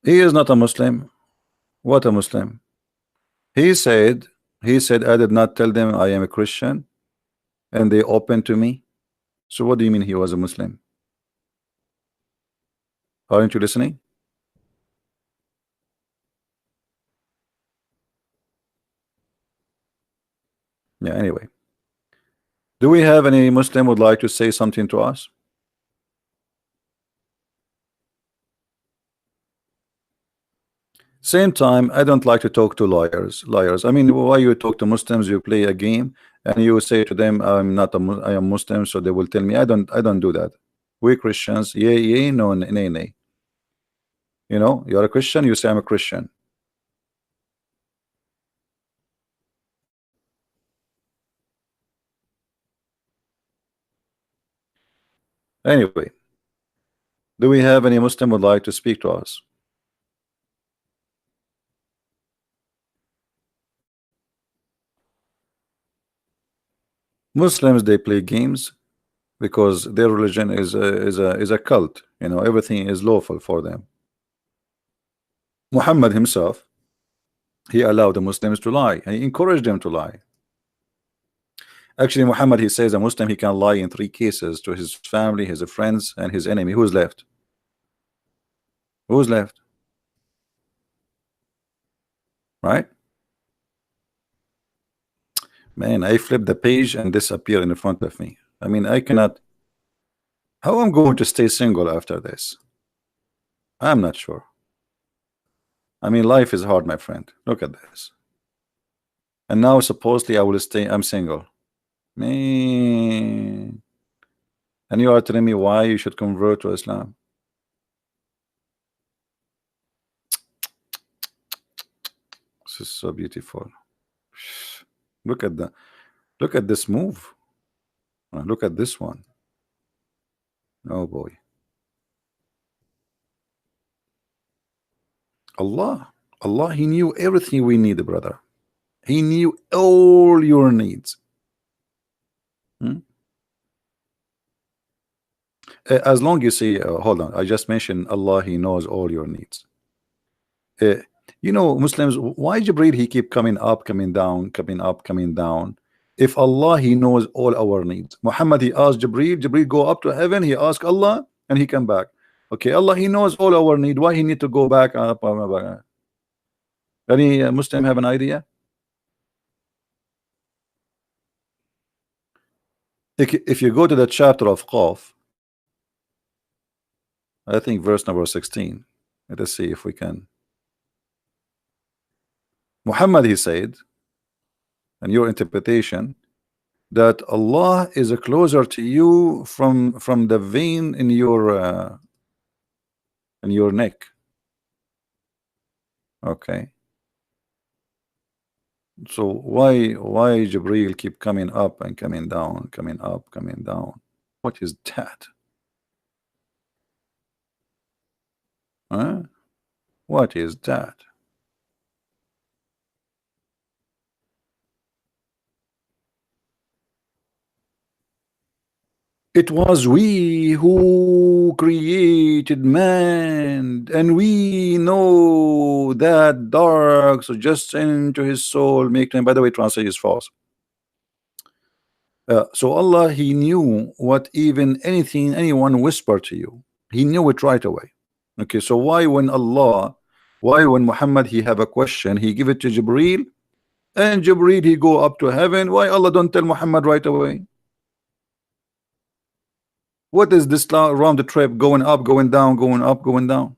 He is not a Muslim. What a Muslim? He said I did not tell them I am a Christian, and they opened to me. So what do you mean he was a Muslim? Aren't you listening? Yeah, anyway. Do we have any Muslim would like to say something to us? Same time, I don't like to talk to liars. I mean, why you talk to Muslims? You play a game and you say to them, I am Muslim, so they will tell me I don't do that. We Christians, yay, no, nay. You know, you're a Christian, you say I'm a Christian. Anyway, do we have any Muslim would like to speak to us? Muslims, they play games because their religion is a cult. You know, everything is lawful for them. Muhammad himself, he allowed the Muslims to lie, and he encouraged them to lie. Actually, Muhammad, he says a Muslim, he can lie in 3 cases: to his family, his friends, and his enemy. Who's left? Who's left? Right? Man, I flip the page and disappear in front of me. I mean, I cannot. How I'm going to stay single after this? I'm not sure. I mean, life is hard, my friend. Look at this. And now supposedly I will stay. I'm single. Man. And you are telling me why you should convert to Islam? This is so beautiful. Look at this move. Look at this one. Oh boy. Allah, he knew everything we need, brother. He knew all your needs. As long you say, hold on, I just mentioned Allah, he knows all your needs. You know, Muslims, why Jibreel, he keep coming up, coming down, coming up, coming down? If Allah, he knows all our needs. Muhammad, he asked Jibreel go up to heaven, he asked Allah, and he come back. Okay, Allah, he knows all our need. Why he need to go back up? Any Muslim have an idea? If you go to the chapter of Qaf, I think verse number 16. Let us see if we can. Muhammad, he said, and your interpretation, that Allah is closer to you from the vein in your neck. Okay. So why Jibreel keep coming up and coming down, coming up, coming down? What is that? Huh? What is that? It was we who created man, and we know that dark suggestion to his soul make him. By the way, translation is false. So Allah, he knew what even anyone whispered to you. He knew it right away. Okay, so why when Muhammad he have a question, he give it to Jibreel, and Jibreel he go up to heaven? Why Allah don't tell Muhammad right away? What is this round the trip, going up, going down, going up, going down?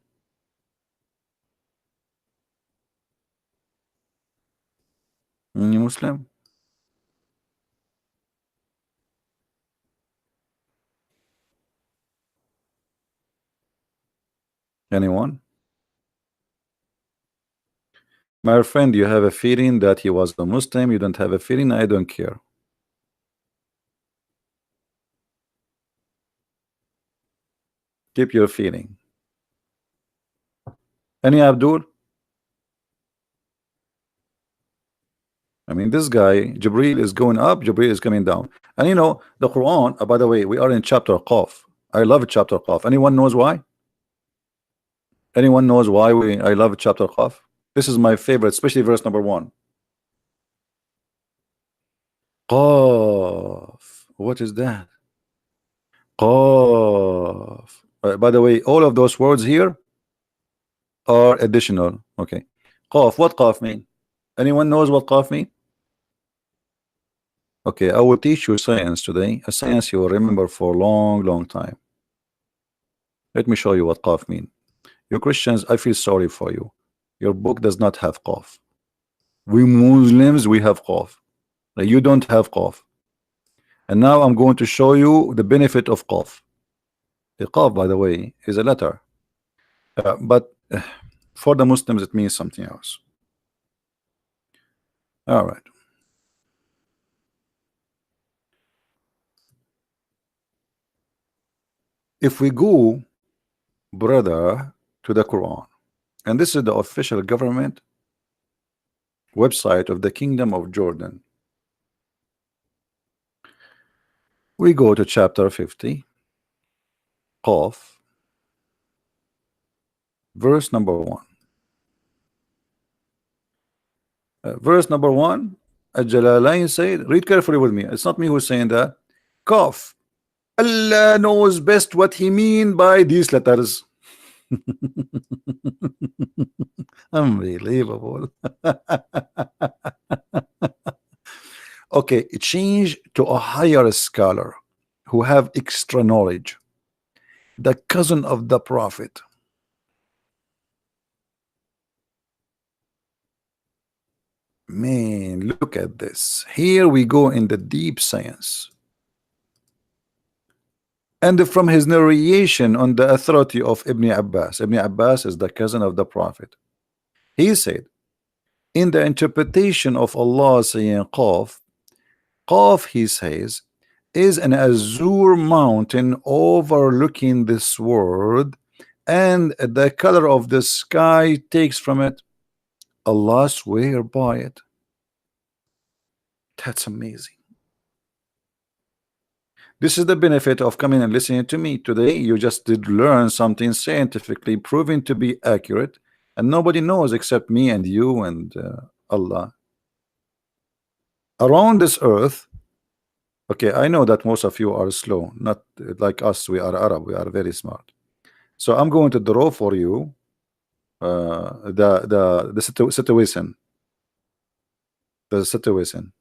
Any Muslim? Anyone? My friend, you have a feeling that he was a Muslim. You don't have a feeling. I don't care. Keep your feeling. Any Abdul? I mean, this guy, Jibreel is going up, Jibreel is coming down. And you know, the Quran, by the way, we are in chapter Qaf. I love chapter Qaf. Anyone knows why? Anyone knows why I love chapter Qaf? This is my favorite, especially verse number 1. Qaf. What is that? Qaf. By the way, all of those words here are additional. Okay. Qaf. What Qaf mean? Anyone knows what Qaf mean? Okay, I will teach you science today. A science you will remember for a long time. Let me show you what Qaf mean. You Christians, I feel sorry for you. Your book does not have Qaf. We Muslims, we have Qaf. You don't have Qaf. And now I'm going to show you the benefit of Qaf. The Qaf, by the way, is a letter. But for the Muslims, it means something else. All right. if we go, brother, to the Quran, and this is the official government website of the Kingdom of Jordan, we go to chapter 50, Qaf, verse number 1. Verse number 1, Al-Jalalain said, read carefully with me, it's not me who's saying that. Qaf, Allah knows best what he mean by these letters. Unbelievable. Okay, change to a higher scholar who have extra knowledge, the cousin of the prophet. Man, look at this. Here we go in the deep science. And from his narration on the authority of Ibn Abbas. Ibn Abbas is the cousin of the prophet. He said, in the interpretation of Allah saying Qaf, Qaf, he says, is an azure mountain overlooking this world, and the color of the sky takes from it. Allah swear by it. That's amazing. This is the benefit of coming and listening to me today. You just did learn something scientifically proven to be accurate, and nobody knows except me and you and Allah. Around this earth, okay, I know that most of you are slow, not like us. We are Arab, we are very smart. So I'm going to draw for you the situation. The situation.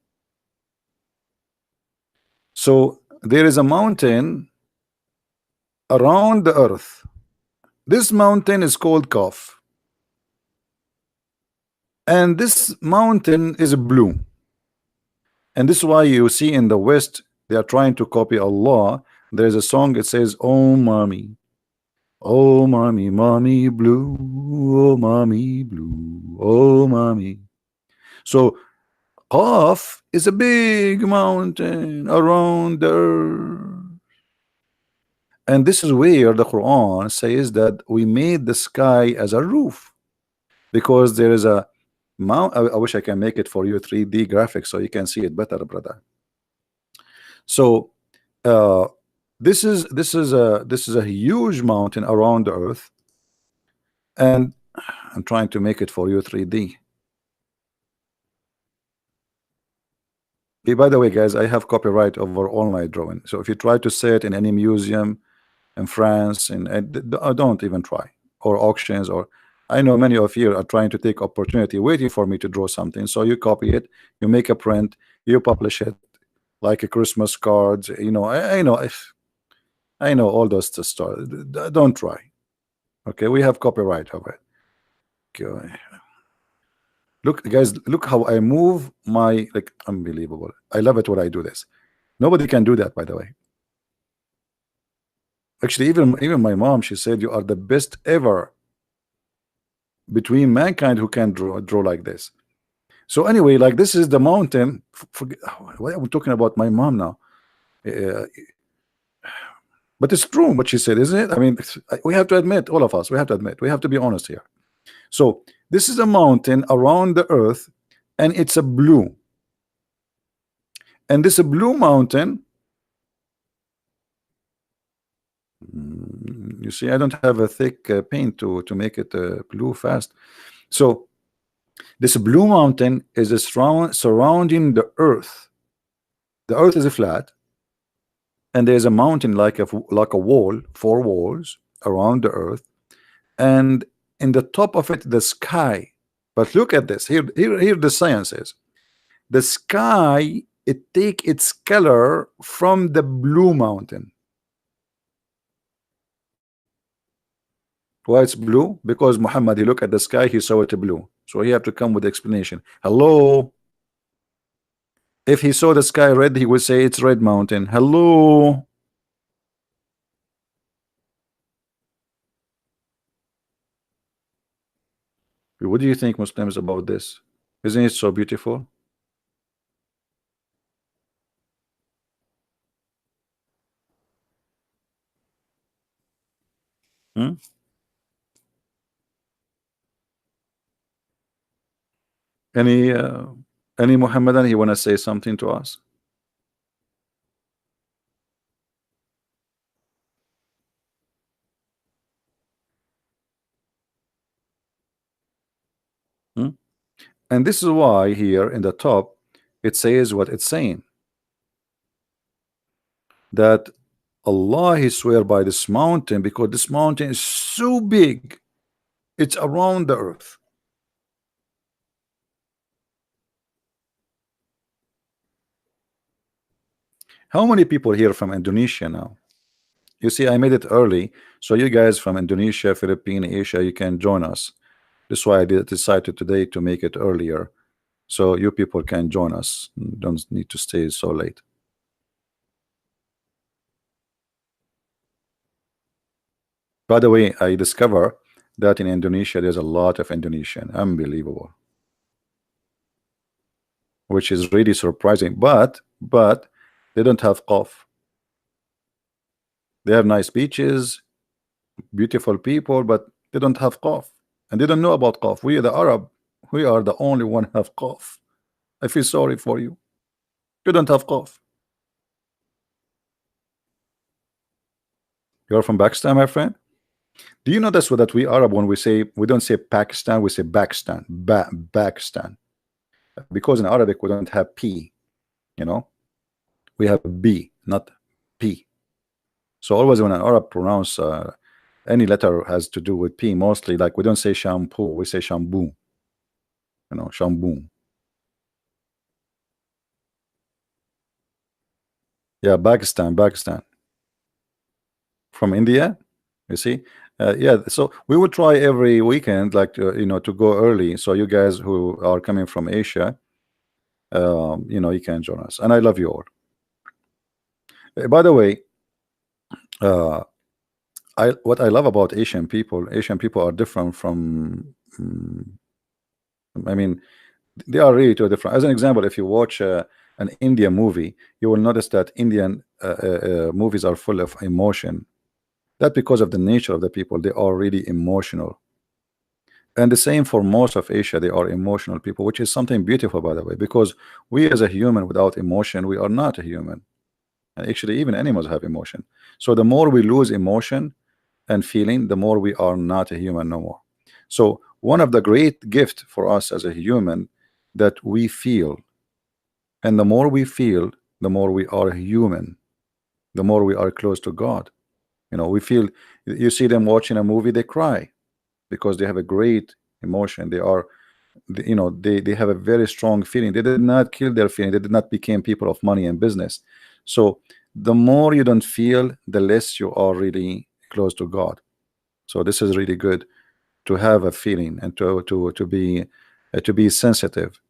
So there is a mountain around the earth. This mountain is called Qaf, and this mountain is blue. And this is why you see in the West they are trying to copy Allah. There's a song, it says, oh mommy, mommy blue, oh mommy blue, oh mommy. So Qaf is a big mountain around the earth. And this is where the Quran says that we made the sky as a roof, because there is a mount. I wish I can make it for you 3D graphics so you can see it better, brother. So this is a huge mountain around the earth, and I'm trying to make it for you 3D. By the way, guys, I have copyright over all my drawing, so if you try to say it in any museum in France, and don't even try, or auctions, or I know many of you are trying to take opportunity waiting for me to draw something, so you copy it, you make a print, you publish it like a Christmas cards, you know. I know all those stuff. Don't try. Okay, we have copyright over it. Okay. Look, guys, look how I move my, like, unbelievable. I love it when I do this. Nobody can do that, by the way. Actually, even my mom, she said, you are the best ever between mankind who can draw like this. So anyway, like, this is the mountain. Forget, why am I talking about my mom now? But it's true what she said, isn't it? I mean, we have to admit, all of us, we have to admit, we have to be honest here. So this is a mountain around the earth, and it's a blue. And this blue mountain, you see, I don't have a thick paint to make it blue fast. So this blue mountain is surrounding the earth. The earth is flat, and there's a mountain like a wall, 4 walls around the earth, and in the top of it the sky. But look at this here the science is, the sky, it take its color from the blue mountain. Why it's blue? Because Muhammad, he looked at the sky, he saw it blue, so he have to come with the explanation. Hello, if he saw the sky red, he would say it's red mountain. Hello. What do you think, Muslims, about this? Isn't it so beautiful? Hmm? Any Muhammadan, you want to say something to us? Hmm? And this is why here in the top it says what it's saying, that Allah, he swear by this mountain because this mountain is so big, it's around the earth. How many people here from Indonesia now? You see, I made it early, so you guys from Indonesia, Philippines, Asia, you can join us. That's why I decided today to make it earlier, so you people can join us. Don't need to stay so late. By the way, I discover that in Indonesia there's a lot of Indonesian, unbelievable, which is really surprising. But they don't have Qaf. They have nice beaches, beautiful people, but they don't have Qaf, and they don't know about Qaf. We the Arab, we are the only one who have Qaf. I feel sorry for you. You don't have Qaf. You're from Pakistan, my friend. Do you notice that we Arab, when we say, we don't say Pakistan, we say Pakistan, Pakistan, because in Arabic we don't have P, you know, we have B, not P. So always when an Arab pronounce any letter has to do with P, mostly, like we don't say shampoo, we say shampoo, you know, shampoo. Yeah, Pakistan, Pakistan. From India, you see. Yeah, so we will try every weekend, like you know, to go early, so you guys who are coming from Asia, you know, you can join us. And I love you all. By the way, what I love about Asian people are different from I mean, they are really too different. As an example, if you watch an Indian movie, you will notice that Indian movies are full of emotion. That because of the nature of the people, they are really emotional. And the same for most of Asia, they are emotional people, which is something beautiful, by the way, because we as a human without emotion, we are not a human. And actually, even animals have emotion. So the more we lose emotion and feeling, the more we are not a human no more. So one of the great gift for us as a human, that we feel, and the more we feel, the more we are human, the more we are close to God. You know, we feel, you see them watching a movie, they cry because they have a great emotion. They are, you know, they have a very strong feeling. They did not kill their feeling. They did not become people of money and business. So the more you don't feel, the less you are really close to God. So this is really good to have a feeling and to be sensitive.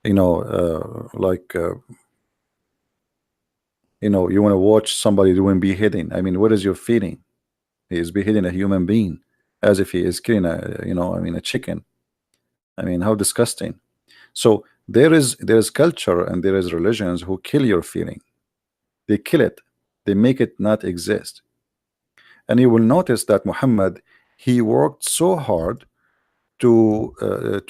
You know, like you know, you want to watch somebody doing beheading. I mean, what is your feeling? He is beheading a human being as if he is killing a, you know, I mean, a chicken. I mean, how disgusting. So there is culture and there is religions who kill your feeling. They kill it. They make it not exist. And you will notice that Muhammad, he worked so hard to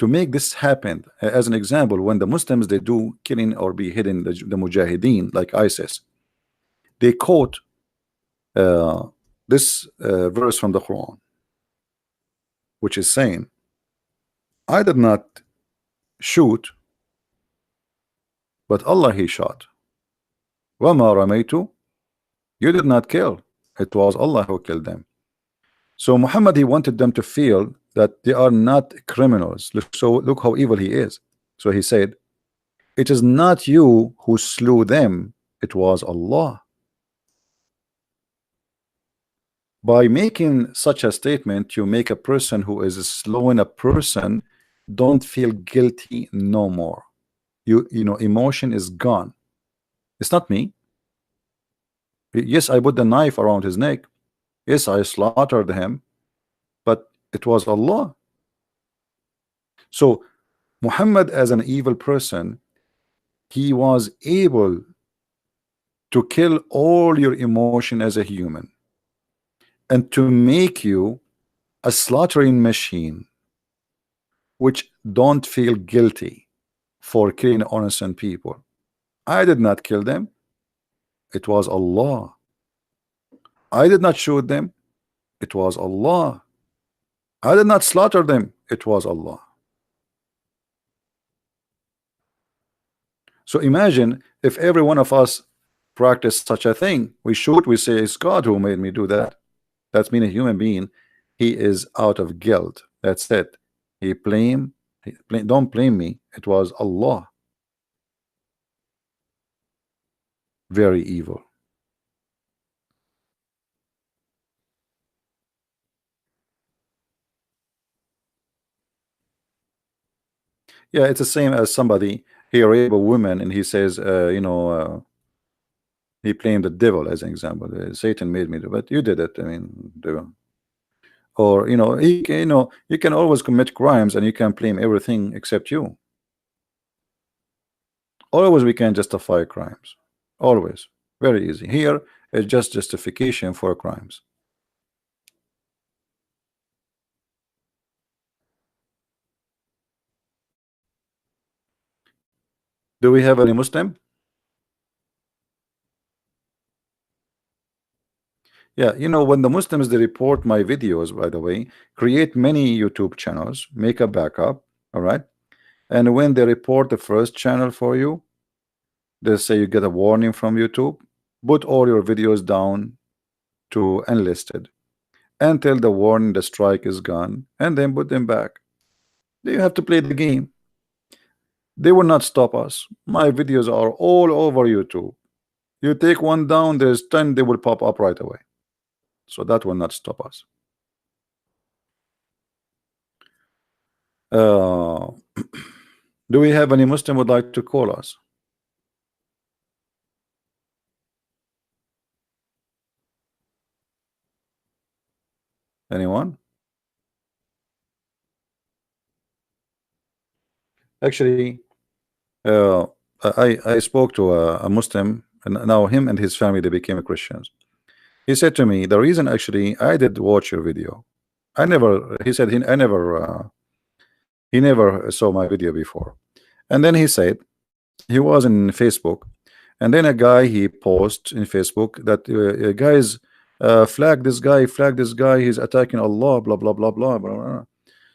make this happen. As an example, when the Muslims, they do killing or beheading the Mujahideen like ISIS, they quote this verse from the Quran, which is saying, I did not shoot, but Allah he shot. وَمَا رَمَيْتُ, you did not kill, it was Allah who killed them. So Muhammad, he wanted them to feel that they are not criminals. Look how evil he is. So he said, it is not you who slew them, it was Allah. By making such a statement, you make a person who is slowing a person don't feel guilty no more. You know, emotion is gone. It's not me. Yes, I put the knife around his neck. Yes, I slaughtered him, but it was Allah. So Muhammad, as an evil person, he was able to kill all your emotion as a human. and to make you a slaughtering machine which don't feel guilty for killing innocent people. I did not kill them. It was Allah. I did not shoot them. It was Allah. I did not slaughter them. It was Allah. So imagine if every one of us practiced such a thing. We shoot, we say it's God who made me do that. That's mean a human being, he is out of guilt. That's it. Don't blame me. It was Allah. Very evil. Yeah, it's the same as somebody, he raped a woman and he says, he blamed the devil as an example. Satan made me do it, but you did it. I mean, or you can always commit crimes and you can blame everything except you. Always we can justify crimes. Always. Very easy. Here it's just justification for crimes. Do we have any Muslim? Yeah, when the Muslims, they report my videos, by the way, create many YouTube channels, make a backup, all right? And when they report the first channel for you, they say you get a warning from YouTube, put all your videos down to unlisted until the warning, the strike is gone, and then put them back. You have to play the game. They will not stop us. My videos are all over YouTube. You take one down, there's 10, they will pop up right away. So that will not stop us. Do we have any Muslim would like to call us? Anyone? Actually, I spoke to a Muslim, and now him and his family, they became Christians. He said to me, the reason actually I did watch your video, he said he never saw my video before. And then he said he was in Facebook, and then a guy, he posts in Facebook that guys, flag this guy, he's attacking Allah, blah blah blah blah blah blah.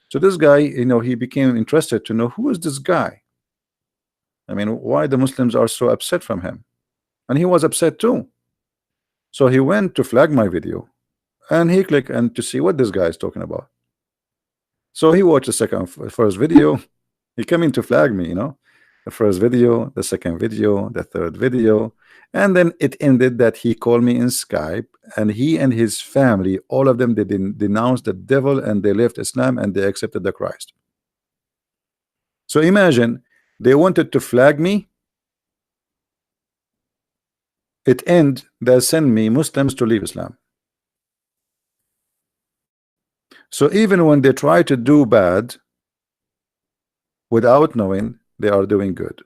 So this guy, he became interested to know who is this guy. I mean, why the Muslims are so upset from him, and he was upset too. So he went to flag my video, and he clicked and to see what this guy is talking about. So he watched the first video. He came in to flag me, the first video, the second video, the third video, and then it ended that he called me in Skype, and he and his family, all of them, they denounced the devil and they left Islam and they accepted the Christ. So imagine, they wanted to flag me. It end, they send me Muslims to leave Islam. So even when they try to do bad without knowing, they are doing good.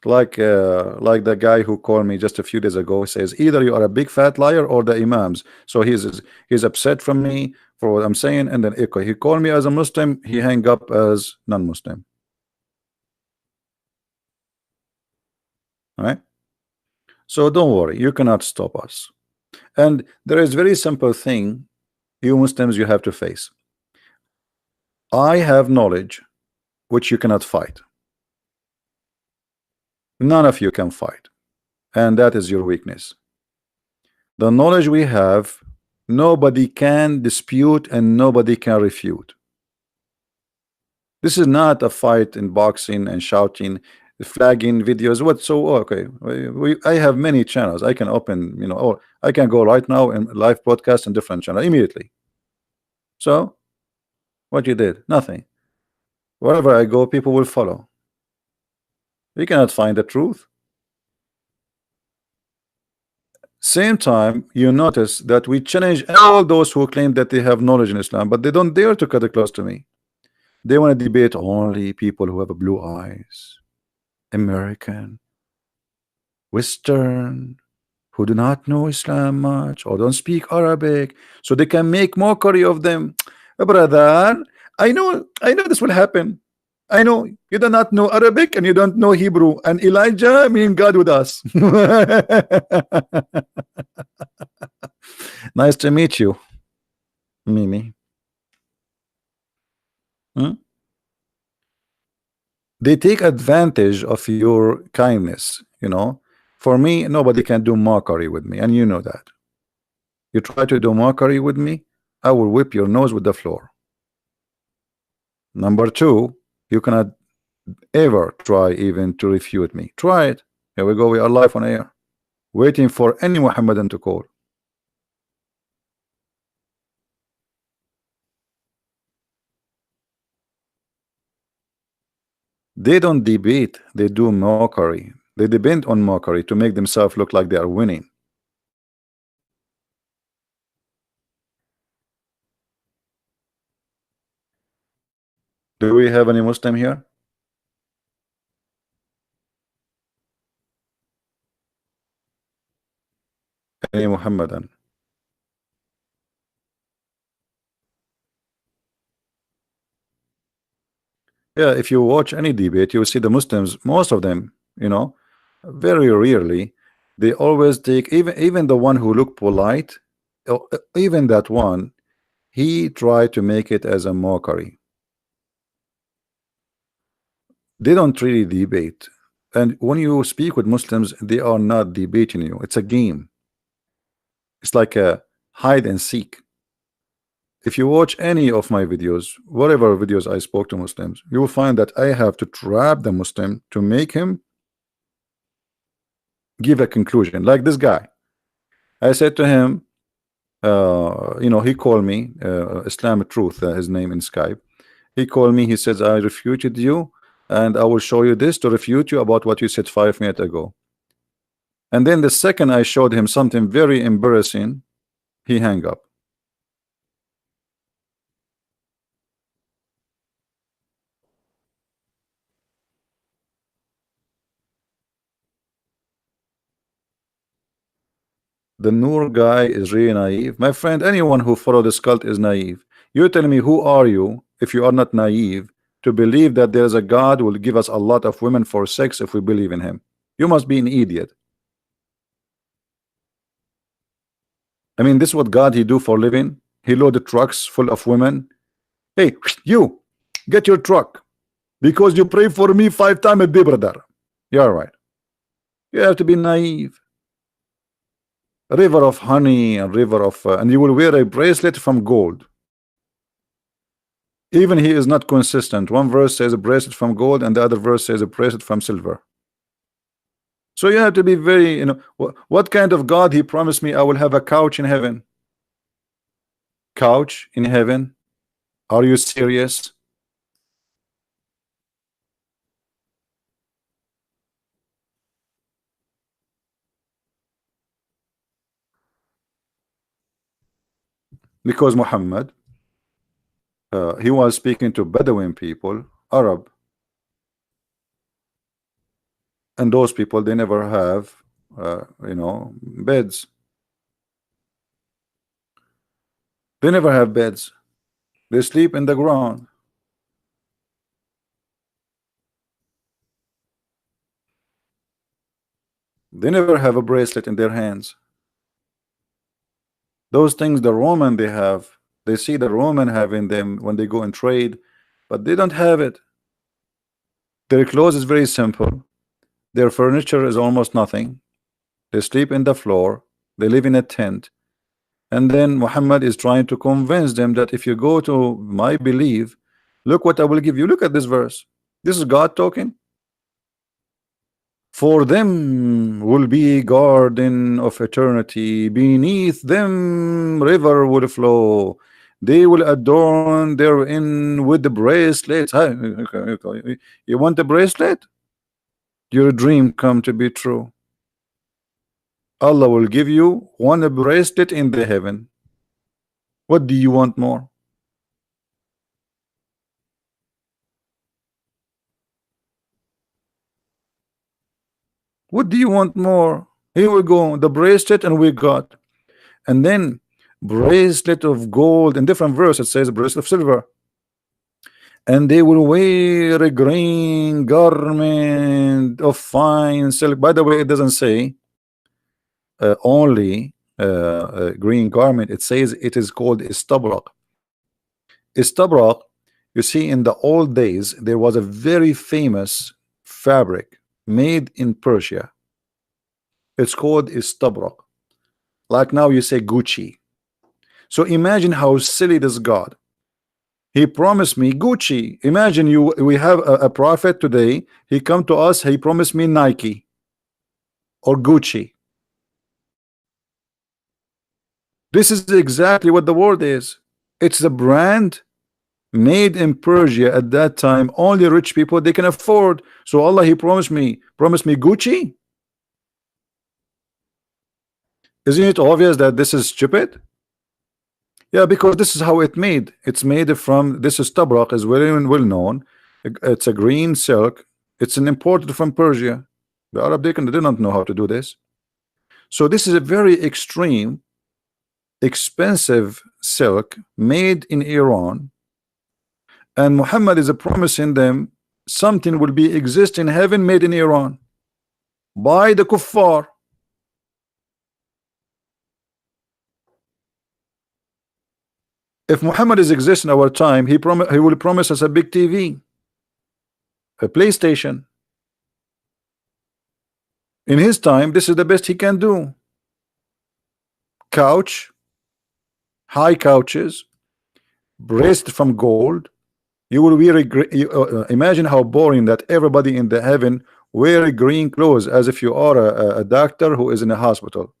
Like the guy who called me just a few days ago, says either you are a big fat liar or the imams. So he's upset from me for what I'm saying, and then he called me as a Muslim, he hang up as non-Muslim. All right? So don't worry, you cannot stop us. And there is very simple thing, you Muslims, you have to face. I have knowledge which you cannot fight. None of you can fight, and that is your weakness. The knowledge we have, nobody can dispute and nobody can refute. This is not a fight in boxing and shouting, flagging videos. What? So okay, I have many channels. I can open, or I can go right now and live broadcast in different channel immediately. So what you did? Nothing. Wherever I go, people will follow. We cannot find the truth. Same time, you notice that we challenge all those who claim that they have knowledge in Islam, but they don't dare to cut it close to me. They want to debate only people who have blue eyes, American, Western, who do not know Islam much or don't speak Arabic, so they can make mockery of them. Brother, I know this will happen. I know you do not know Arabic and you don't know Hebrew, and Elijah mean God with us. Nice to meet you, Mimi. They take advantage of your kindness, you know. For me, nobody can do mockery with me, and you know that. You try to do mockery with me, I will whip your nose with the floor. Number two, you cannot ever try even to refute me. Try it. Here we go. We are live on air, waiting for any Muhammadan to call. They don't debate, they do mockery. They depend on mockery to make themselves look like they are winning. Do we have any Muslim here? Any Muhammadan? Yeah, if you watch any debate, you will see the Muslims, most of them, you know, very rarely, they always take, even the one who look polite, even that one, he tried to make it as a mockery. They don't really debate. And when you speak with Muslims, they are not debating you. It's a game. It's like a hide and seek. If you watch any of my videos, whatever videos I spoke to Muslims, you will find that I have to trap the Muslim to make him give a conclusion. Like this guy, I said to him, you know, he called me, Islam Truth, his name in Skype. He called me, he says, I refuted you, and I will show you this to refute you about what you said 5 minutes ago. And then the second I showed him something very embarrassing, he hung up. The Noor guy is really naive. My friend, anyone who follow this cult is naive. You're telling me, who are you if you are not naive to believe that there's a God who will give us a lot of women for sex if we believe in him? You must be an idiot. I mean, this is what God he do for living. He loaded trucks full of women. Hey, you get your truck because you pray for me 5 times a day, brother. You're right. You have to be naive. A river of honey, a river of and you will wear a bracelet from gold. Even he is not consistent. One verse says a bracelet from gold and the other verse says a bracelet from silver. So you have to be very, you know, what kind of God he promised me I will have a couch in heaven? Couch in heaven? Are you serious? Because Muhammad, he was speaking to Bedouin people, Arab, and those people, they never have you know, beds. They never have beds. They sleep in the ground. They never have a bracelet in their hands. Those things the Roman they have, they see the Roman having them when they go and trade, but they don't have it. Their clothes is very simple. Their furniture is almost nothing. They sleep in the floor. They live in a tent. And then Muhammad is trying to convince them that if you go to my belief, look what I will give you. Look at this verse. This is God talking. For them will be garden of eternity, beneath them river will flow. They will adorn therein with the bracelets. You want a bracelet? Your dream come to be true. Allah will give you one bracelet in the heaven. What do you want more? What do you want more? Here we go, the bracelet, and we got, and then bracelet of gold. In different verse it says bracelet of silver, and they will wear a green garment of fine silk. By the way, it doesn't say only a green garment. It says it is called istabrak. Istabrak, you see, in the old days there was a very famous fabric made in Persia. It's called istabrak. Like now you say Gucci. So imagine how silly this God. He promised me Gucci. Imagine we have a prophet today. He come to us. He promised me Nike or Gucci. This is exactly what the word is. It's the brand made in Persia at that time. Only rich people they can afford. So Allah, He promised me Gucci. Isn't it obvious that this is stupid? Yeah, because this is how it made. It's made from, this is tabrak, is very well known. It's a green silk. It's an imported from Persia. The Arab they didn't know how to do this. So this is a very extreme, expensive silk made in Iran, and Muhammad is promising them something will be exist in heaven made in Iran by the kuffar. If Muhammad is exist in our time, he will promise us a big TV, a PlayStation. In his time, this is the best he can do. Couch, high couches, braced from gold. You will wear imagine how boring that everybody in the heaven wear green clothes as if you are a doctor who is in a hospital.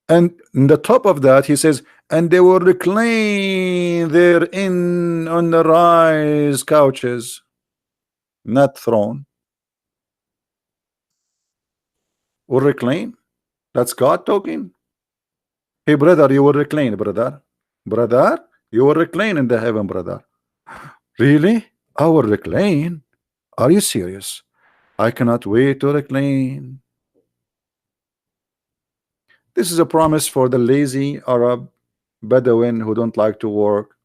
And in the top of that he says, and they will recline therein on the rise couches, not throne. Will recline. That's God talking. Hey brother, you will recline, brother. Brother, you will recline in the heaven, brother. Really? I will recline? Are you serious? I cannot wait to recline. This is a promise for the lazy Arab Bedouin who don't like to work,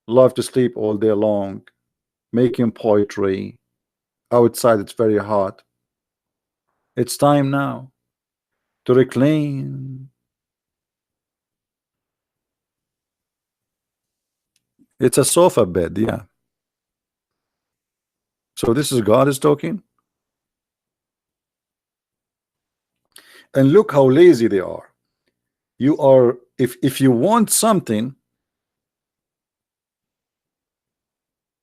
love to sleep all day long, making poetry. Outside it's very hot. It's time now to reclaim. It's a sofa bed, yeah. So this is God is talking. And look how lazy they are. You are, if you want something,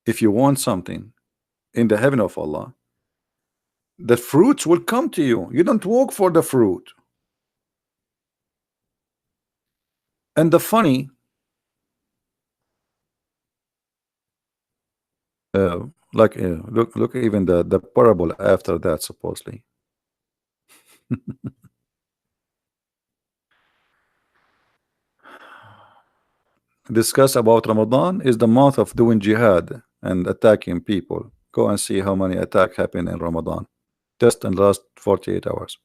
in the heaven of Allah, the fruits will come to you. You don't work for the fruit. And the funny, look even the parable after that, supposedly. Discuss about Ramadan is the month of doing jihad and attacking people. Go and see how many attacks happen in Ramadan just in the last 48 hours.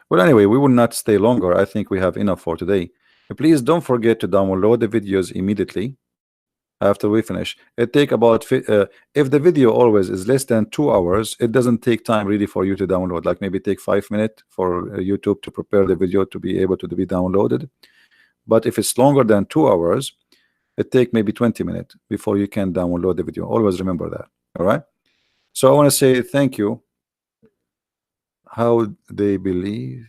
Well, anyway, we will not stay longer. I think we have enough for today. Please don't forget to download the videos immediately after we finish. It take about if the video always is less than 2 hours, it doesn't take time really for you to download. Like maybe take 5 minutes for YouTube to prepare the video to be able to be downloaded. But if it's longer than 2 hours, it take maybe 20 minutes before you can download the video. Always remember that. All right. So I want to say thank you. How they believe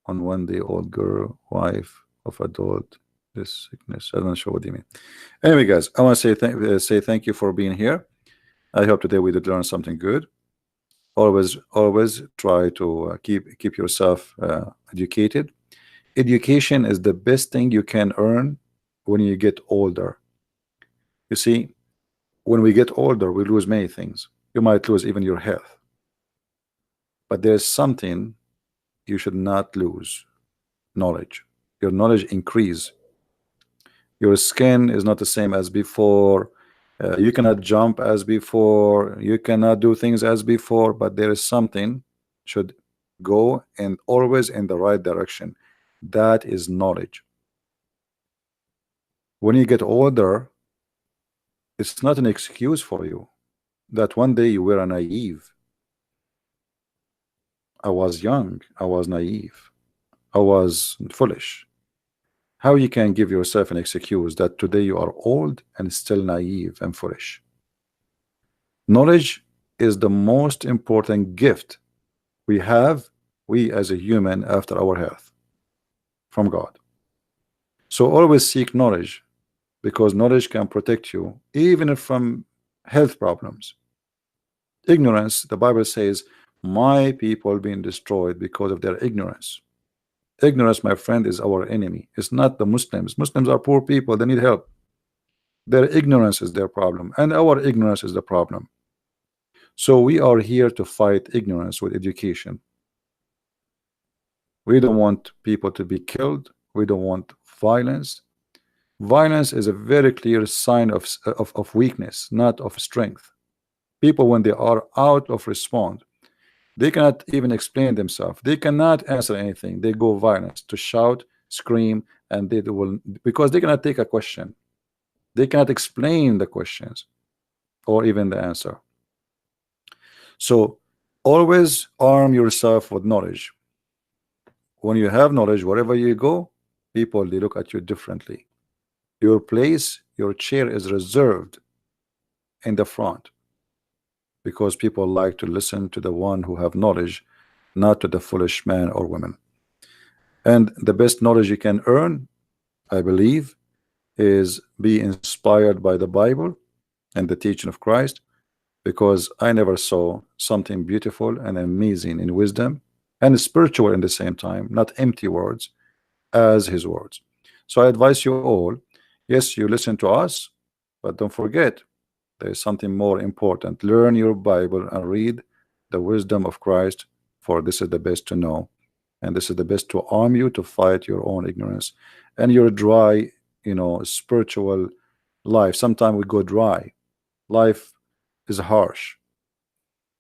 on 1 day old girl, wife of adult, this sickness. I'm not sure what you mean. Anyway, guys, I want to say thank you for being here. I hope today we did learn something good. Always try to keep yourself educated. Education is the best thing you can earn when you get older. You see, when we get older, we lose many things. You might lose even your health. But there's something you should not lose: knowledge. Your knowledge increase. Your skin is not the same as before. You cannot jump as before, you cannot do things as before, but there is something should go and always in the right direction. That is knowledge. When you get older, it's not an excuse for you that one day you were naive. I was young, I was naive, I was foolish. How you can give yourself an excuse that today you are old and still naive and foolish? Knowledge is the most important gift we have, we as a human, after our health from God. So always seek knowledge, because knowledge can protect you even from health problems. Ignorance, the Bible says, my people being destroyed because of their ignorance. Ignorance, my friend, is our enemy. It's not the Muslims. Muslims are poor people, they need help. Their ignorance is their problem, and our ignorance is the problem. So we are here to fight ignorance with education. We don't want people to be killed. We don't want violence. Violence is a very clear sign of weakness, not of strength. People, when they are out of response, they cannot even explain themselves. They cannot answer anything. They go violence, to shout, scream, and they will, because they cannot take a question. They cannot explain the questions or even the answer. So always arm yourself with knowledge. When you have knowledge, wherever you go, people, they look at you differently. Your place, your chair is reserved in the front, because people like to listen to the one who have knowledge, not to the foolish man or woman. And the best knowledge you can earn, I believe, is be inspired by the Bible and the teaching of Christ, because I never saw something beautiful and amazing in wisdom and spiritual in the same time, not empty words, as his words. So I advise you all, yes, you listen to us, but don't forget, there is something more important. Learn your Bible and read the wisdom of Christ, for this is the best to know, and this is the best to arm you to fight your own ignorance and your dry, spiritual life. Sometimes we go dry. Life is harsh.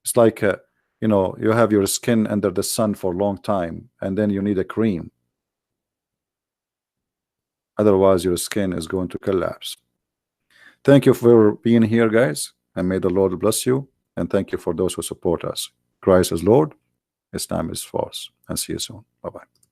It's like you have your skin under the sun for a long time, and then you need a cream. Otherwise, your skin is going to collapse. Thank you for being here, guys, and may the Lord bless you. And thank you for those who support us. Christ is Lord, Islam is false. And see you soon. Bye-bye.